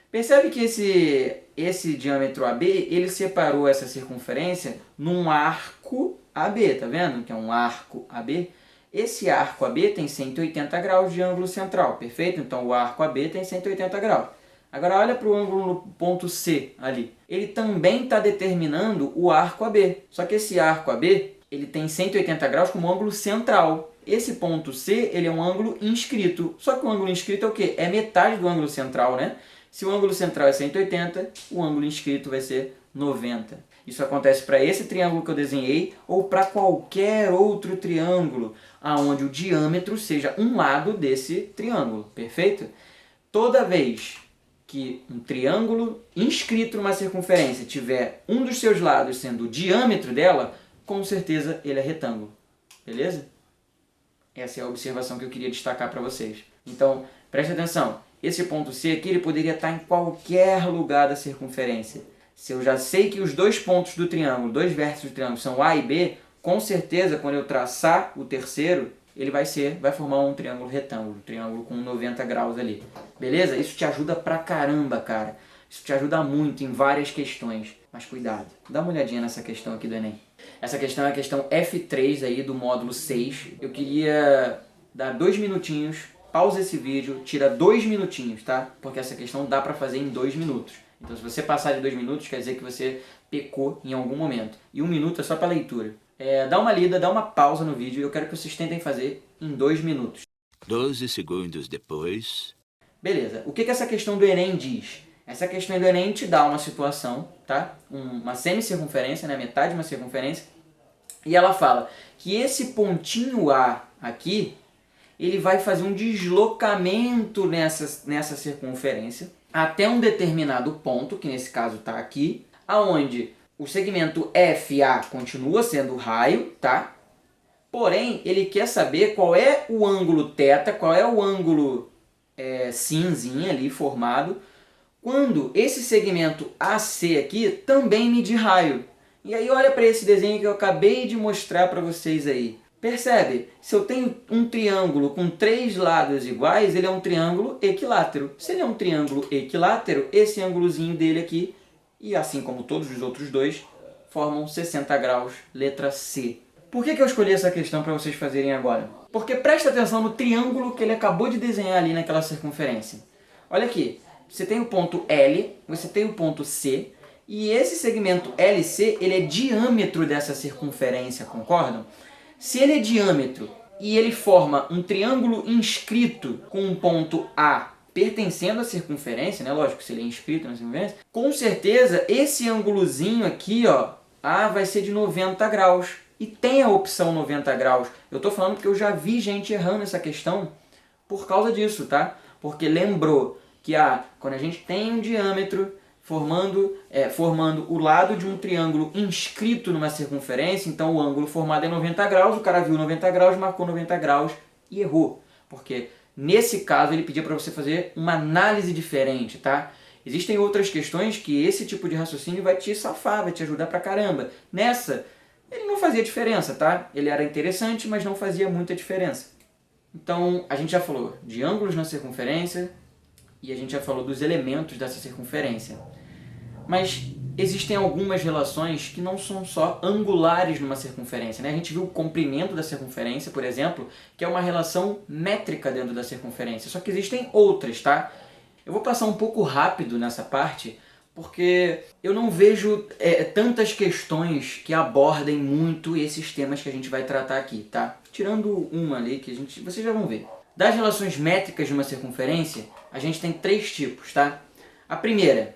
Percebe que esse diâmetro AB, ele separou essa circunferência num arco AB, tá vendo? Que é um arco AB. Esse arco AB tem 180 graus de ângulo central, perfeito? Então o arco AB tem 180 graus. Agora olha para o ângulo no ponto C ali. Ele também está determinando o arco AB. Só que esse arco AB, ele tem 180 graus como ângulo central. Esse ponto C, ele é um ângulo inscrito. Só que o ângulo inscrito é o quê? É metade do ângulo central, né? Se o ângulo central é 180, o ângulo inscrito vai ser 90. Isso acontece para esse triângulo que eu desenhei ou para qualquer outro triângulo, onde o diâmetro seja um lado desse triângulo, perfeito? Toda vez que um triângulo inscrito numa circunferência tiver um dos seus lados sendo o diâmetro dela, com certeza ele é retângulo, beleza? Essa é a observação que eu queria destacar para vocês. Então, preste atenção. Esse ponto C aqui ele poderia estar em qualquer lugar da circunferência. Se eu já sei que os dois pontos do triângulo, dois vértices do triângulo são A e B, com certeza quando eu traçar o terceiro, ele vai formar um triângulo retângulo, um triângulo com 90 graus ali. Beleza? Isso te ajuda pra caramba, cara. Isso te ajuda muito em várias questões. Mas cuidado, dá uma olhadinha nessa questão aqui do Enem. Essa questão é a questão F3 aí do módulo 6. Eu queria dar 2 minutinhos, pausa esse vídeo, tira 2 minutinhos, tá? Porque essa questão dá pra fazer em 2 minutos. Então se você passar de 2 minutos, quer dizer que você pecou em algum momento. E 1 minuto é só pra leitura. Dá uma lida, dá uma pausa no vídeo e eu quero que vocês tentem fazer em 2 minutos. 12 segundos depois... Beleza, o que essa questão do Enem diz? Essa questão do Enem te dá uma situação, tá? Uma semicircunferência, né? Metade de uma circunferência. E ela fala que esse pontinho A aqui, ele vai fazer um deslocamento nessa circunferência até um determinado ponto, que nesse caso está aqui, aonde o segmento FA continua sendo o raio, tá? Porém, ele quer saber qual é o ângulo θ, qual é o ângulo cinzinha ali formado, quando esse segmento AC aqui também medir raio. E aí olha para esse desenho que eu acabei de mostrar para vocês aí. Percebe? Se eu tenho um triângulo com 3 lados iguais, ele é um triângulo equilátero. Se ele é um triângulo equilátero, esse ângulozinho dele aqui, e assim como todos os outros dois, formam 60 graus, letra C. Por que eu escolhi essa questão para vocês fazerem agora? Porque presta atenção no triângulo que ele acabou de desenhar ali naquela circunferência. Olha aqui, você tem o ponto L, você tem o ponto C, e esse segmento LC, ele é diâmetro dessa circunferência, concordam? Se ele é diâmetro e ele forma um triângulo inscrito com um ponto A pertencendo à circunferência, né? Lógico, se ele é inscrito na circunferência, com certeza esse ângulozinho aqui, ó, A vai ser de 90 graus. E tem a opção 90 graus. Eu estou falando porque eu já vi gente errando essa questão por causa disso, tá? Porque lembrou que quando a gente tem um diâmetro formando o lado de um triângulo inscrito numa circunferência, então o ângulo formado é 90 graus, o cara viu 90 graus, marcou 90 graus e errou. Porque nesse caso ele pedia para você fazer uma análise diferente, tá? Existem outras questões que esse tipo de raciocínio vai te safar, vai te ajudar pra caramba. Nessa, ele não fazia diferença, tá? Ele era interessante, mas não fazia muita diferença. Então, a gente já falou de ângulos na circunferência e a gente já falou dos elementos dessa circunferência. Mas existem algumas relações que não são só angulares numa circunferência, né? A gente viu o comprimento da circunferência, por exemplo, que é uma relação métrica dentro da circunferência. Só que existem outras, tá? Eu vou passar um pouco rápido nessa parte, porque eu não vejo tantas questões que abordem muito esses temas que a gente vai tratar aqui, tá? Tirando uma ali que vocês já vão ver. Das relações métricas de uma circunferência, a gente tem 3 tipos, tá? A primeira,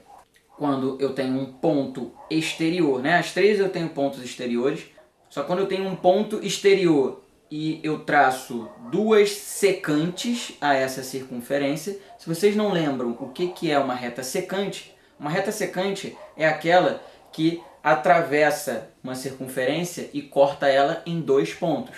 quando eu tenho um ponto exterior, né? As 3 eu tenho pontos exteriores, só quando eu tenho um ponto exterior e eu traço 2 secantes a essa circunferência. Se vocês não lembram o que é uma reta secante, uma reta secante é aquela que atravessa uma circunferência e corta ela em 2 pontos.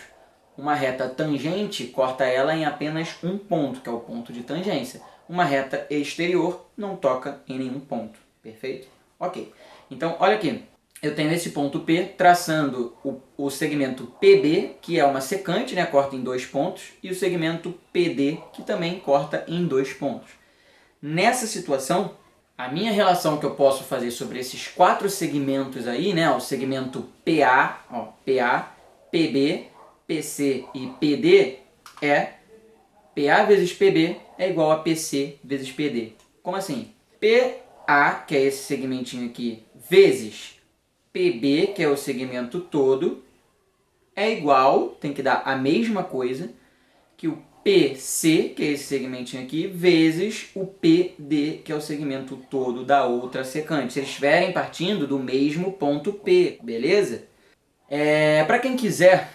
Uma reta tangente corta ela em apenas um ponto, que é o ponto de tangência. Uma reta exterior não toca em nenhum ponto. Perfeito? Ok. Então, olha aqui. Eu tenho esse ponto P traçando o segmento PB, que é uma secante, né, corta em 2 pontos, e o segmento PD, que também corta em 2 pontos. Nessa situação, a minha relação que eu posso fazer sobre esses 4 segmentos aí, né, o segmento PA, PB, PC e PD é PA vezes PB é igual a PC vezes PD. Como assim? PA, que é esse segmentinho aqui, vezes PB, que é o segmento todo, é igual, tem que dar a mesma coisa, que o PC, que é esse segmentinho aqui, vezes o PD, que é o segmento todo da outra secante. Se eles estiverem partindo do mesmo ponto P, beleza? Para quem quiser,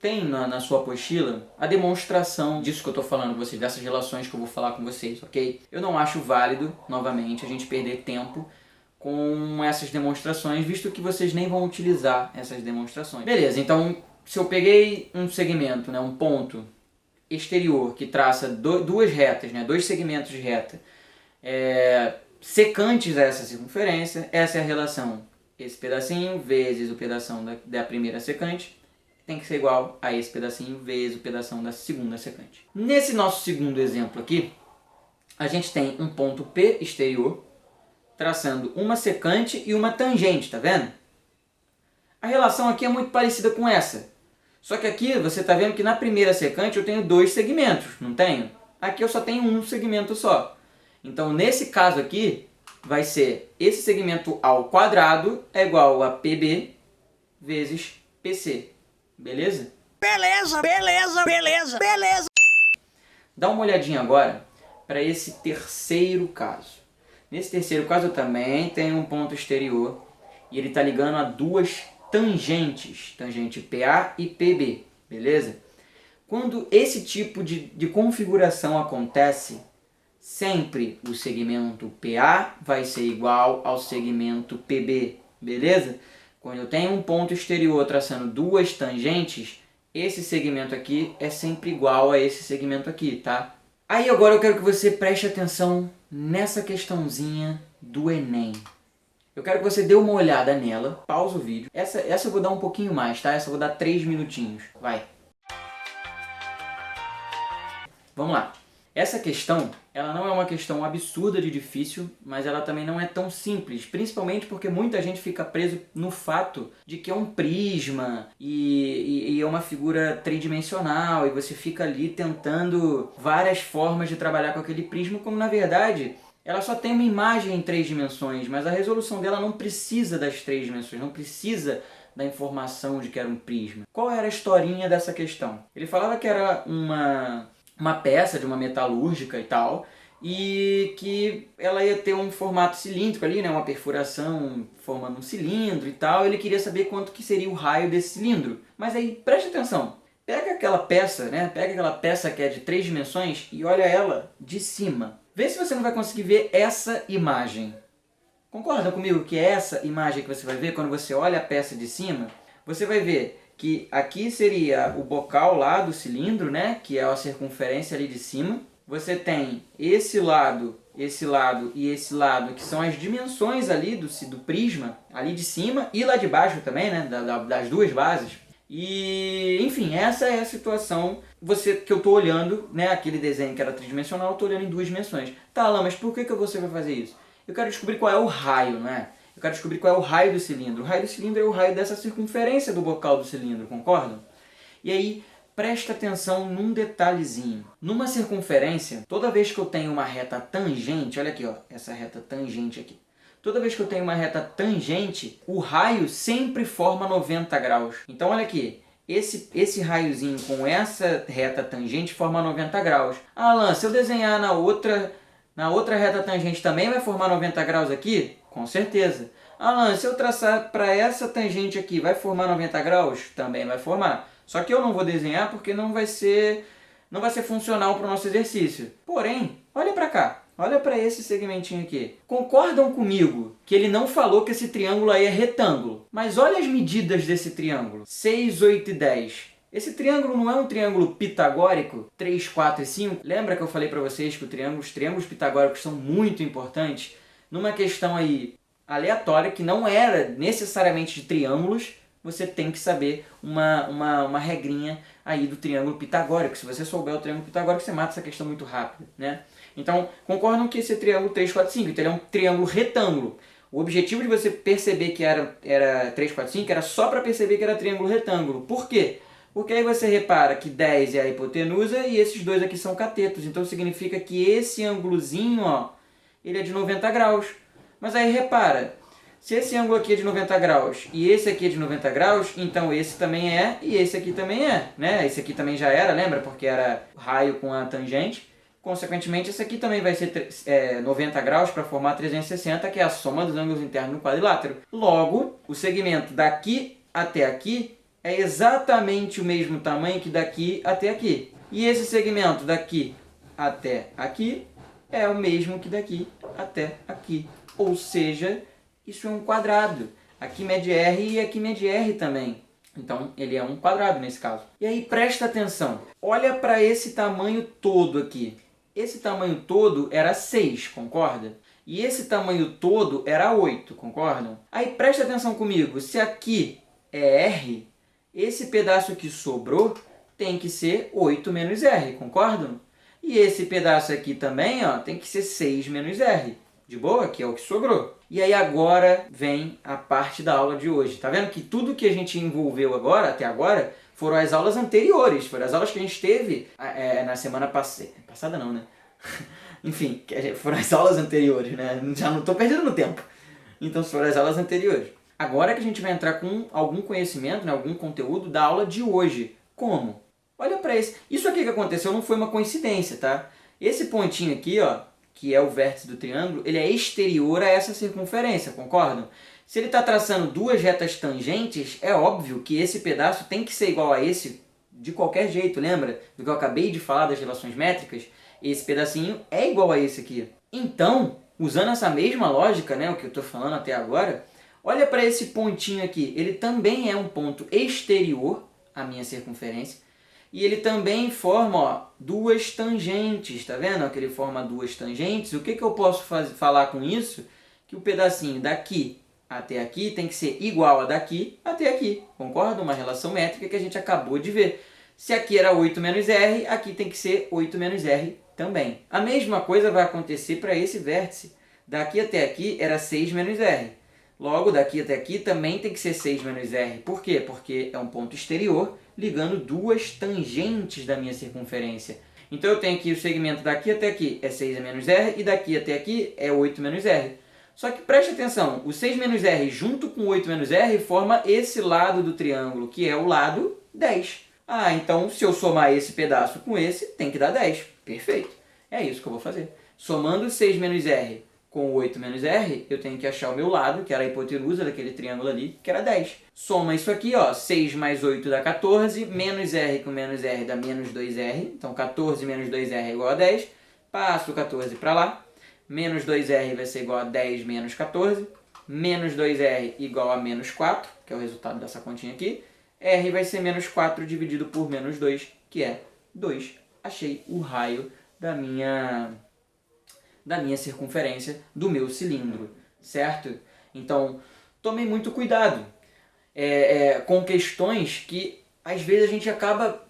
tem na sua apostila a demonstração disso que eu estou falando com vocês, dessas relações que eu vou falar com vocês, ok? Eu não acho válido, novamente, a gente perder tempo com essas demonstrações, visto que vocês nem vão utilizar essas demonstrações. Beleza, então se eu peguei um segmento, né, um ponto exterior que traça 2 retas, né, 2 segmentos de reta secantes a essa circunferência, essa é a relação. Esse pedacinho vezes o pedação da primeira secante tem que ser igual a esse pedacinho vezes o pedação da segunda secante. Nesse nosso segundo exemplo aqui, a gente tem um ponto P exterior traçando uma secante e uma tangente, tá vendo? A relação aqui é muito parecida com essa. Só que aqui você está vendo que na primeira secante eu tenho 2 segmentos, não tenho? Aqui eu só tenho um segmento só. Então nesse caso aqui vai ser esse segmento ao quadrado é igual a PB vezes PC. Beleza? Beleza, beleza, beleza, beleza. Dá uma olhadinha agora para esse terceiro caso. Nesse terceiro caso eu também tenho um ponto exterior e ele está ligando a 2 tangentes, tangente PA e PB, beleza? Quando esse tipo de configuração acontece, sempre o segmento PA vai ser igual ao segmento PB, beleza? Quando eu tenho um ponto exterior traçando 2 tangentes, esse segmento aqui é sempre igual a esse segmento aqui, tá? Aí agora eu quero que você preste atenção nessa questãozinha do Enem. Eu quero que você dê uma olhada nela, pausa o vídeo. Essa eu vou dar um pouquinho mais, tá? Essa eu vou dar 3 minutinhos. Vai. Vamos lá. Essa questão, ela não é uma questão absurda de difícil, mas ela também não é tão simples, principalmente porque muita gente fica preso no fato de que é um prisma e é uma figura tridimensional e você fica ali tentando várias formas de trabalhar com aquele prisma, como na verdade ela só tem uma imagem em 3 dimensões, mas a resolução dela não precisa das 3 dimensões, não precisa da informação de que era um prisma. Qual era a historinha dessa questão? Ele falava que era uma peça de uma metalúrgica e tal, e que ela ia ter um formato cilíndrico ali, né, uma perfuração formando um cilindro e tal. Ele queria saber quanto que seria o raio desse cilindro. Mas aí, preste atenção, pega aquela peça, né, pega aquela peça que é de 3 dimensões e olha ela de cima. Vê se você não vai conseguir ver essa imagem. Concorda comigo que é essa imagem que você vai ver quando você olha a peça de cima? Você vai ver que aqui seria o bocal lá do cilindro, né, que é a circunferência ali de cima. Você tem esse lado e esse lado, que são as dimensões ali do prisma, ali de cima e lá de baixo também, né, das 2 bases. E, enfim, essa é a situação que eu estou olhando, né, aquele desenho que era tridimensional, eu estou olhando em 2 dimensões. Tá, Alan, mas por que você vai fazer isso? Eu quero descobrir qual é o raio, né? Eu quero descobrir qual é o raio do cilindro. O raio do cilindro é o raio dessa circunferência do bocal do cilindro, concordam? E aí, presta atenção num detalhezinho. Numa circunferência, toda vez que eu tenho uma reta tangente, olha aqui, ó, essa reta tangente aqui. Toda vez que eu tenho uma reta tangente, o raio sempre forma 90 graus. Então, olha aqui, esse raiozinho com essa reta tangente forma 90 graus. Ah, Alan, se eu desenhar na outra reta tangente também vai formar 90 graus aqui? Com certeza. Alan, se eu traçar para essa tangente aqui, vai formar 90 graus? Também vai formar. Só que eu não vou desenhar porque não vai ser funcional para o nosso exercício. Porém, olha para cá. Olha para esse segmentinho aqui. Concordam comigo que ele não falou que esse triângulo aí é retângulo? Mas olha as medidas desse triângulo. 6, 8 e 10. Esse triângulo não é um triângulo pitagórico? 3, 4 e 5? Lembra que eu falei para vocês que os triângulos pitagóricos são muito importantes? Numa questão aí aleatória, que não era necessariamente de triângulos, você tem que saber uma regrinha aí do triângulo pitagórico. Se você souber o triângulo pitagórico, você mata essa questão muito rápido, né? Então, concordam que esse triângulo 3, 4, 5, então ele é um triângulo retângulo. O objetivo de você perceber que era 3, 4, 5 era só para perceber que era triângulo retângulo. Por quê? Porque aí você repara que 10 é a hipotenusa e esses 2 aqui são catetos. Então significa que esse ângulozinho, ó, ele é de 90 graus. Mas aí repara, se esse ângulo aqui é de 90 graus e esse aqui é de 90 graus, então esse também é e esse aqui também é, né? Esse aqui também já era, lembra? Porque era raio com a tangente. Consequentemente, esse aqui também vai ser 90 graus para formar 360, que é a soma dos ângulos internos no quadrilátero. Logo, o segmento daqui até aqui é exatamente o mesmo tamanho que daqui até aqui. E esse segmento daqui até aqui é o mesmo que daqui até aqui. Ou seja, isso é um quadrado. Aqui mede R e aqui mede R também. Então, ele é um quadrado nesse caso. E aí, presta atenção. Olha para esse tamanho todo aqui. Esse tamanho todo era 6, concorda? E esse tamanho todo era 8, concordam? Aí, presta atenção comigo. Se aqui é R, esse pedaço que sobrou tem que ser 8 menos R, concordam? E esse pedaço aqui também, ó, tem que ser 6 menos R. De boa? Que é o que sobrou. E aí agora vem a parte da aula de hoje. Tá vendo que tudo que a gente envolveu agora, até agora, foram as aulas anteriores. Foram as aulas que a gente teve na semana passada. Passada não, né? Enfim, foram as aulas anteriores, né? Já não estou perdendo no tempo. Então foram as aulas anteriores. Agora que a gente vai entrar com algum conhecimento, né, algum conteúdo da aula de hoje. Como? Olha para esse. Isso aqui que aconteceu não foi uma coincidência, tá? Esse pontinho aqui, ó, que é o vértice do triângulo, ele é exterior a essa circunferência, concordam? Se ele está traçando duas retas tangentes, é óbvio que esse pedaço tem que ser igual a esse de qualquer jeito, lembra? Do que eu acabei de falar das relações métricas? Esse pedacinho é igual a esse aqui. Então, usando essa mesma lógica, né, o que eu estou falando até agora, olha para esse pontinho aqui. Ele também é um ponto exterior à minha circunferência. E ele também forma, ó, duas tangentes, tá vendo? Que ele forma duas tangentes. O que eu posso falar com isso? Que o pedacinho daqui até aqui tem que ser igual a daqui até aqui. Concorda? Uma relação métrica que a gente acabou de ver. Se aqui era 8 menos R, aqui tem que ser 8 menos R também. A mesma coisa vai acontecer para esse vértice. Daqui até aqui era 6 menos R. Logo, daqui até aqui também tem que ser 6 menos R. Por quê? Porque é um ponto exterior ligando duas tangentes da minha circunferência. Então eu tenho aqui o segmento daqui até aqui é 6 menos R e daqui até aqui é 8 menos R. Só que preste atenção, o 6 menos R junto com o 8 menos R forma esse lado do triângulo, que é o lado 10. Ah, então se eu somar esse pedaço com esse, tem que dar 10. Perfeito. É isso que eu vou fazer. Somando 6 menos R com 8 menos R, eu tenho que achar o meu lado, que era a hipotenusa daquele triângulo ali, que era 10. Soma isso aqui, ó, 6 mais 8 dá 14, menos R com menos R dá menos 2R, então 14 menos 2R é igual a 10, passo o 14 para lá, menos 2R vai ser igual a 10 menos 14, menos 2R igual a menos 4, que é o resultado dessa continha aqui, R vai ser menos 4 dividido por menos 2, que é 2. Achei o raio da minha circunferência do meu cilindro, certo? Então, tome muito cuidado com questões que às vezes a gente acaba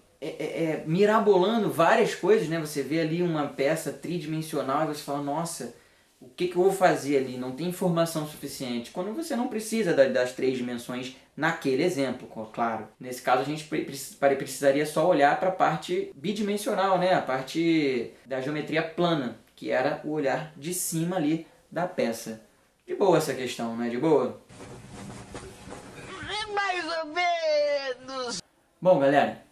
mirabolando várias coisas, né? Você vê ali uma peça tridimensional e você fala, nossa, o que eu vou fazer ali? Não tem informação suficiente. Quando você não precisa das 3 dimensões naquele exemplo, claro. Nesse caso a gente precisaria só olhar para a parte bidimensional, né? A parte da geometria plana, que era o olhar de cima ali da peça. De boa essa questão, não é de boa? Mais ou menos. Bom, galera,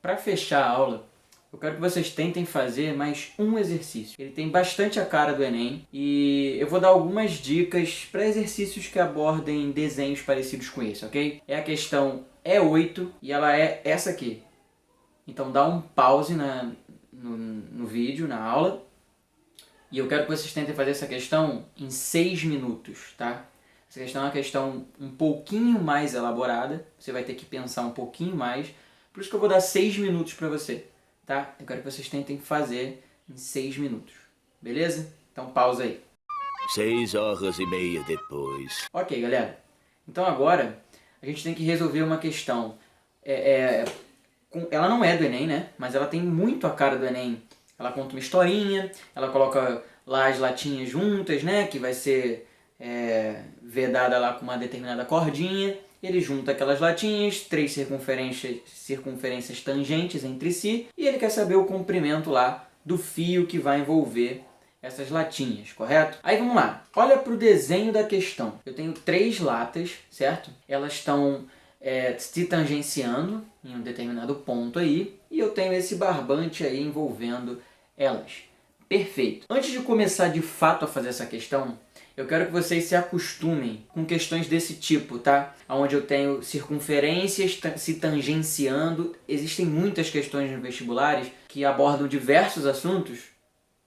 para fechar a aula, eu quero que vocês tentem fazer mais um exercício. Ele tem bastante a cara do Enem e eu vou dar algumas dicas para exercícios que abordem desenhos parecidos com esse, ok? É a questão E8 e ela é essa aqui. Então dá um pause no vídeo, na aula. E eu quero que vocês tentem fazer essa questão em 6 minutos, tá? Essa questão é uma questão um pouquinho mais elaborada. Você vai ter que pensar um pouquinho mais. Por isso que eu vou dar 6 minutos para você, tá? Eu quero que vocês tentem fazer em 6 minutos. Beleza? Então pausa aí. 6h30 depois. Ok, galera. Então agora a gente tem que resolver uma questão. Ela não é do Enem, né? Mas ela tem muito a cara do Enem. Ela conta uma historinha, ela coloca lá as latinhas juntas, né? Que vai ser vedada lá com uma determinada cordinha. Ele junta aquelas latinhas, 3 circunferências tangentes entre si. E ele quer saber o comprimento lá do fio que vai envolver essas latinhas, correto? Aí vamos lá. Olha para o desenho da questão. Eu tenho 3 latas, certo? Elas estão se tangenciando em um determinado ponto aí, e eu tenho esse barbante aí envolvendo elas. Perfeito. Antes de começar de fato a fazer essa questão, eu quero que vocês se acostumem com questões desse tipo, tá? Onde eu tenho circunferências se tangenciando. Existem muitas questões nos vestibulares que abordam diversos assuntos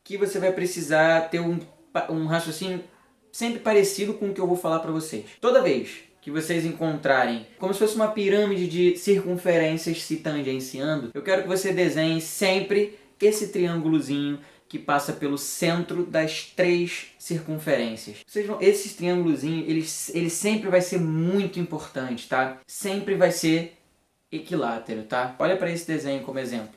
que você vai precisar ter um raciocínio sempre parecido com o que eu vou falar para vocês. Toda vez que vocês encontrarem como se fosse uma pirâmide de circunferências se tangenciando, eu quero que você desenhe sempre esse triângulozinho que passa pelo centro das 3 circunferências. Esse triângulozinho, ele sempre vai ser muito importante, tá? Sempre vai ser equilátero, tá? Olha para esse desenho como exemplo.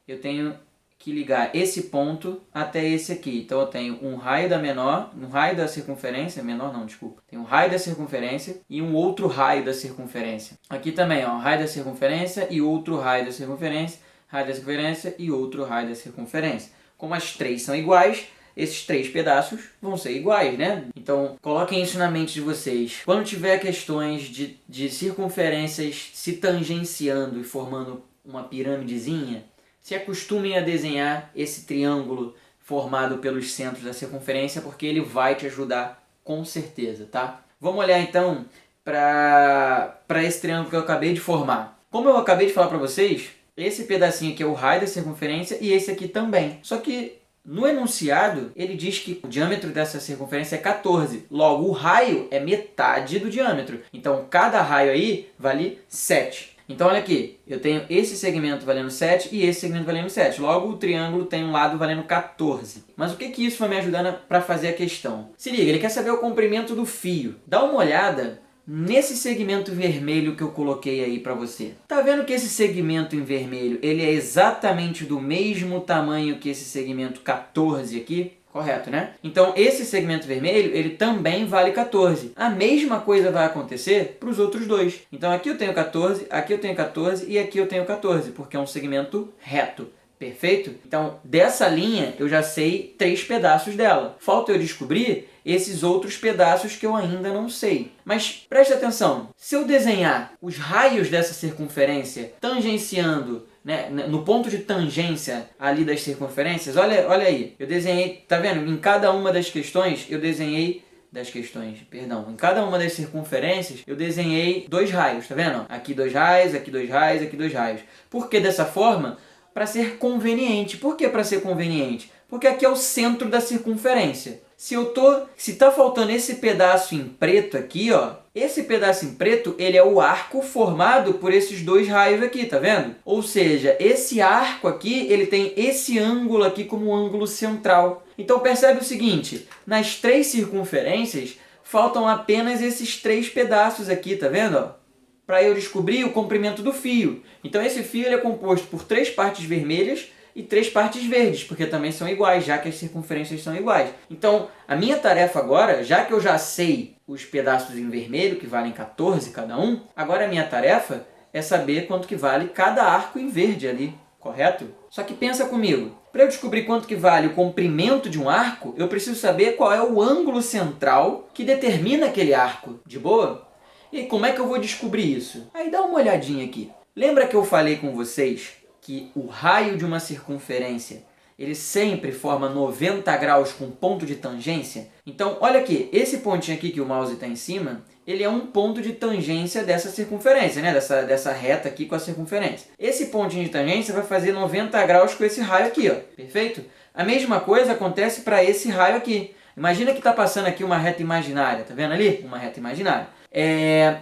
Eu tenho que ligar esse ponto até esse aqui. Então eu tenho um raio da menor, um raio da circunferência, menor não, desculpa. Tem um raio da circunferência e um outro raio da circunferência. Aqui também, ó, raio da circunferência e outro raio da circunferência, raio da circunferência e outro raio da circunferência. Como as três são iguais, esses três pedaços vão ser iguais, né? Então, coloquem isso na mente de vocês. Quando tiver questões de circunferências se tangenciando e formando uma piramidezinha, se acostumem a desenhar esse triângulo formado pelos centros da circunferência, porque ele vai te ajudar com certeza, tá? Vamos olhar então para esse triângulo que eu acabei de formar. Como eu acabei de falar para vocês, esse pedacinho aqui é o raio da circunferência e esse aqui também. Só que no enunciado, ele diz que o diâmetro dessa circunferência é 14. Logo, o raio é metade do diâmetro. Então, cada raio aí vale 7. Então, olha aqui. Eu tenho esse segmento valendo 7 e esse segmento valendo 7. Logo, o triângulo tem um lado valendo 14. Mas o que isso vai me ajudar para fazer a questão? Se liga, ele quer saber o comprimento do fio. Dá uma olhada nesse segmento vermelho que eu coloquei aí para você. Tá vendo que esse segmento em vermelho, ele é exatamente do mesmo tamanho que esse segmento 14 aqui? Correto, né? Então, esse segmento vermelho, ele também vale 14. A mesma coisa vai acontecer para os outros dois. Então, aqui eu tenho 14, aqui eu tenho 14 e aqui eu tenho 14, porque é um segmento reto. Perfeito? Então, dessa linha, eu já sei 3 pedaços dela. Falta eu descobrir esses outros pedaços que eu ainda não sei. Mas preste atenção, se eu desenhar os raios dessa circunferência tangenciando, né, no ponto de tangência ali das circunferências, olha aí, eu desenhei, tá vendo? Em cada uma das questões, eu desenhei em cada uma das circunferências, eu desenhei 2 raios, tá vendo? Aqui 2 raios, aqui 2 raios, aqui 2 raios. Por que dessa forma? Para ser conveniente. Por que para ser conveniente? Porque aqui é o centro da circunferência. Se tá faltando esse pedaço em preto aqui, ó, esse pedaço em preto, ele é o arco formado por esses 2 raios aqui, tá vendo? Ou seja, esse arco aqui, ele tem esse ângulo aqui como ângulo central. Então percebe o seguinte, nas 3 circunferências, faltam apenas esses 3 pedaços aqui, tá vendo, ó? Para eu descobrir o comprimento do fio. Então esse fio ele é composto por 3 partes vermelhas e 3 partes verdes, porque também são iguais, já que as circunferências são iguais. Então, a minha tarefa agora, já que eu já sei os pedaços em vermelho, que valem 14 cada um, agora a minha tarefa é saber quanto que vale cada arco em verde ali, correto? Só que pensa comigo, para eu descobrir quanto que vale o comprimento de um arco, eu preciso saber qual é o ângulo central que determina aquele arco, de boa? E como é que eu vou descobrir isso? Aí dá uma olhadinha aqui. Lembra que eu falei com vocês que o raio de uma circunferência, ele sempre forma 90 graus com ponto de tangência? Então, olha aqui, esse pontinho aqui que o mouse está em cima, ele é um ponto de tangência dessa circunferência, né? Dessa reta aqui com a circunferência. Esse pontinho de tangência vai fazer 90 graus com esse raio aqui, ó. Perfeito? A mesma coisa acontece para esse raio aqui. Imagina que está passando aqui uma reta imaginária, tá vendo ali? Uma reta imaginária.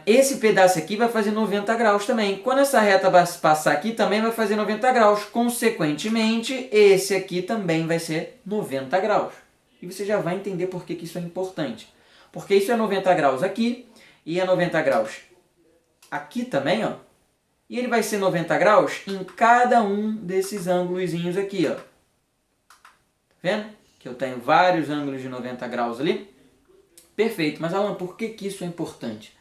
Esse pedaço aqui vai fazer 90 graus também. Quando essa reta passar aqui, também vai fazer 90 graus. Consequentemente, esse aqui também vai ser 90 graus. E você já vai entender por que isso é importante. Porque isso é 90 graus aqui e é 90 graus aqui também, ó. E ele vai ser 90 graus em cada um desses ângulozinhos aqui, ó. Tá vendo? Que eu tenho vários ângulos de 90 graus ali. Perfeito, mas Alan, por que isso é importante?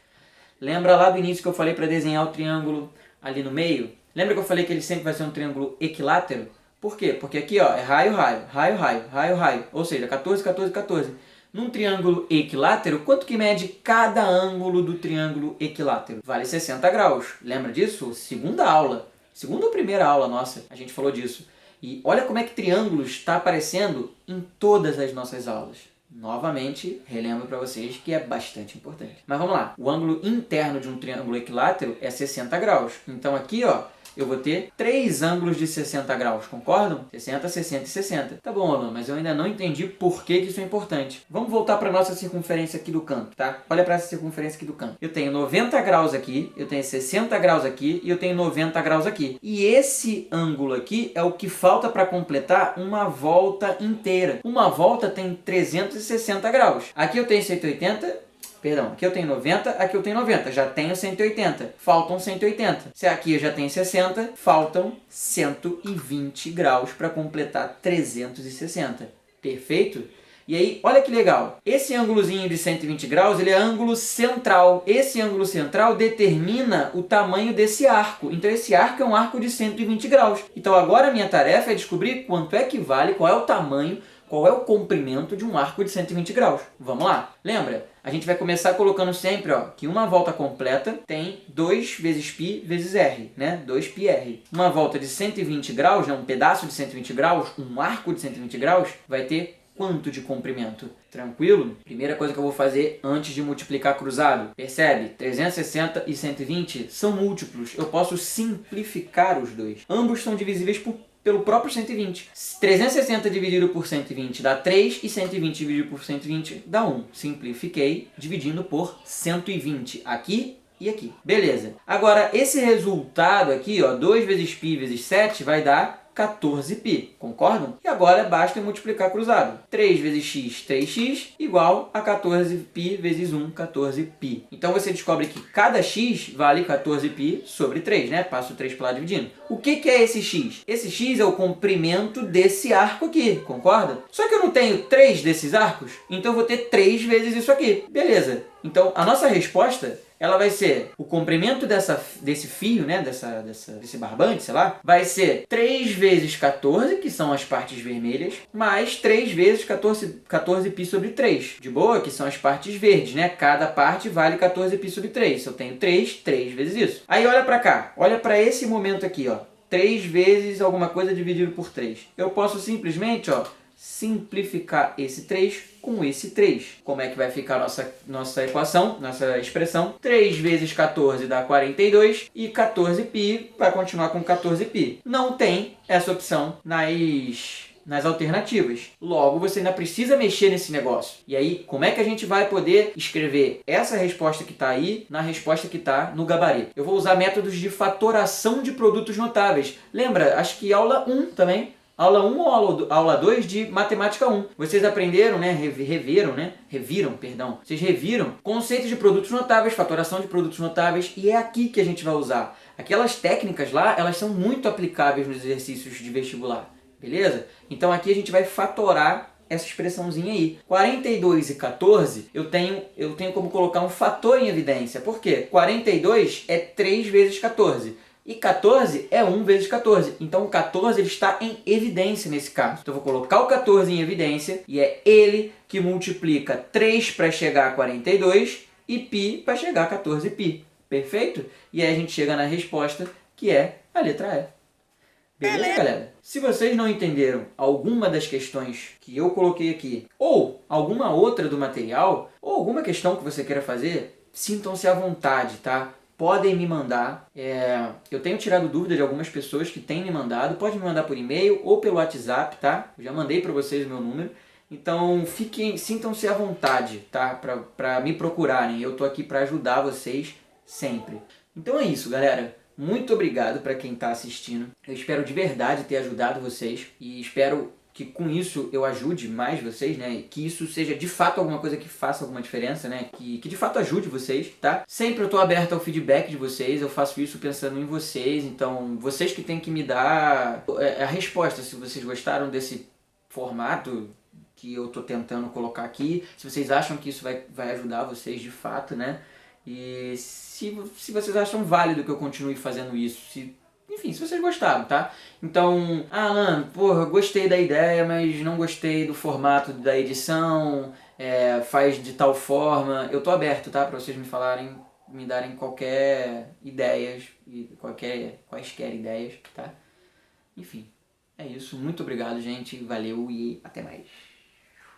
Lembra lá do início que eu falei para desenhar o triângulo ali no meio? Lembra que eu falei que ele sempre vai ser um triângulo equilátero? Por quê? Porque aqui ó, é raio, raio, raio, raio, raio, raio. Ou seja, 14, 14, 14. Num triângulo equilátero, quanto que mede cada ângulo do triângulo equilátero? Vale 60 graus. Lembra disso? Segunda aula. Segunda ou primeira aula nossa, a gente falou disso. E olha como é que triângulos está aparecendo em todas as nossas aulas. Novamente, relembro para vocês que é bastante importante. Mas vamos lá. O ângulo interno de um triângulo equilátero é 60 graus. Então aqui, ó, eu vou ter 3 ângulos de 60 graus, concordam? 60, 60 e 60. Tá bom, Alan, mas eu ainda não entendi por que isso é importante. Vamos voltar para a nossa circunferência aqui do canto, tá? Olha para essa circunferência aqui do canto. Eu tenho 90 graus aqui, eu tenho 60 graus aqui e eu tenho 90 graus aqui. E esse ângulo aqui é o que falta para completar uma volta inteira. Uma volta tem 360 graus. Aqui eu tenho 180, Perdão, aqui eu tenho 90, aqui eu tenho 90. Já tenho 180. Faltam 180. Se aqui eu já tenho 60, faltam 120 graus para completar 360. Perfeito? E aí, olha que legal. Esse ângulozinho de 120 graus, ele é ângulo central. Esse ângulo central determina o tamanho desse arco. Então, esse arco é um arco de 120 graus. Então, agora a minha tarefa é descobrir quanto é que vale, qual é o tamanho, qual é o comprimento de um arco de 120 graus. Vamos lá? Lembra? A gente vai começar colocando sempre que uma volta completa tem 2 vezes π vezes r, né? 2πr. Uma volta de 120 graus, né? Um pedaço de 120 graus, um arco de 120 graus, vai ter quanto de comprimento? Tranquilo? Primeira coisa que eu vou fazer antes de multiplicar cruzado. Percebe? 360 e 120 são múltiplos. Eu posso simplificar os dois. Ambos são divisíveis pelo próprio 120. 360 dividido por 120 dá 3 e 120 dividido por 120 dá 1. Simplifiquei dividindo por 120 aqui e aqui. Beleza. Agora, esse resultado aqui, 2 vezes π vezes 7 vai dar 14π, concordam? E agora basta multiplicar cruzado. 3 vezes x, 3x, igual a 14π vezes 1, 14π. Então você descobre que cada x vale 14π sobre 3, né? Passo o 3 para lá dividindo. O que é esse x? Esse x é o comprimento desse arco aqui, concorda? Só que eu não tenho 3 desses arcos, então eu vou ter 3 vezes isso aqui. Beleza. Então a nossa resposta ela vai ser o comprimento desse fio, né, desse barbante, sei lá, vai ser 3 vezes 14, que são as partes vermelhas, mais 3 vezes 14π sobre 3. De boa? Que são as partes verdes, né? Cada parte vale 14π sobre 3. Se eu tenho 3 vezes isso. Aí olha para cá, olha para esse momento aqui, 3 vezes alguma coisa dividido por 3. Eu posso simplesmente, simplificar esse 3 com esse 3. Como é que vai ficar nossa equação, nossa expressão? 3 vezes 14 dá 42 e 14π vai continuar com 14π. Não tem essa opção nas alternativas. Logo, você ainda precisa mexer nesse negócio. E aí, como é que a gente vai poder escrever essa resposta que está aí na resposta que está no gabarito? Eu vou usar métodos de fatoração de produtos notáveis. Lembra? Acho que aula 1 também. Aula 1 ou aula 2 de Matemática 1. Vocês aprenderam, né? Vocês reviram conceitos de produtos notáveis, fatoração de produtos notáveis, e é aqui que a gente vai usar. Aquelas técnicas lá, elas são muito aplicáveis nos exercícios de vestibular, beleza? Então aqui a gente vai fatorar essa expressãozinha aí. 42 e 14, eu tenho como colocar um fator em evidência. Por quê? 42 é 3 vezes 14. E 14 é 1 vezes 14. Então o 14 ele está em evidência nesse caso. Então eu vou colocar o 14 em evidência e é ele que multiplica 3 para chegar a 42 e π para chegar a 14π. Perfeito? E aí a gente chega na resposta que é a letra E. Beleza, galera? Se vocês não entenderam alguma das questões que eu coloquei aqui, ou alguma outra do material, ou alguma questão que você queira fazer, sintam-se à vontade, tá? Podem me mandar. Eu tenho tirado dúvida de algumas pessoas que têm me mandado. Pode me mandar por e-mail ou pelo WhatsApp, tá? Eu já mandei para vocês o meu número. Então, sintam-se à vontade, tá? Para me procurarem. Eu tô aqui para ajudar vocês sempre. Então é isso, galera. Muito obrigado para quem está assistindo. Eu espero de verdade ter ajudado vocês. E espero que com isso eu ajude mais vocês, né? Que isso seja de fato alguma coisa que faça alguma diferença, né? Que de fato ajude vocês, tá? Sempre eu tô aberto ao feedback de vocês, eu faço isso pensando em vocês, então vocês que têm que me dar a resposta, se vocês gostaram desse formato que eu tô tentando colocar aqui, se vocês acham que isso vai ajudar vocês de fato, né? E se vocês acham válido que eu continue fazendo isso, enfim, se vocês gostaram, tá? Então, Alan, porra, gostei da ideia, mas não gostei do formato da edição, faz de tal forma. Eu tô aberto, tá? Pra vocês me darem qualquer ideias, quaisquer ideias, tá? Enfim, é isso. Muito obrigado, gente. Valeu e até mais.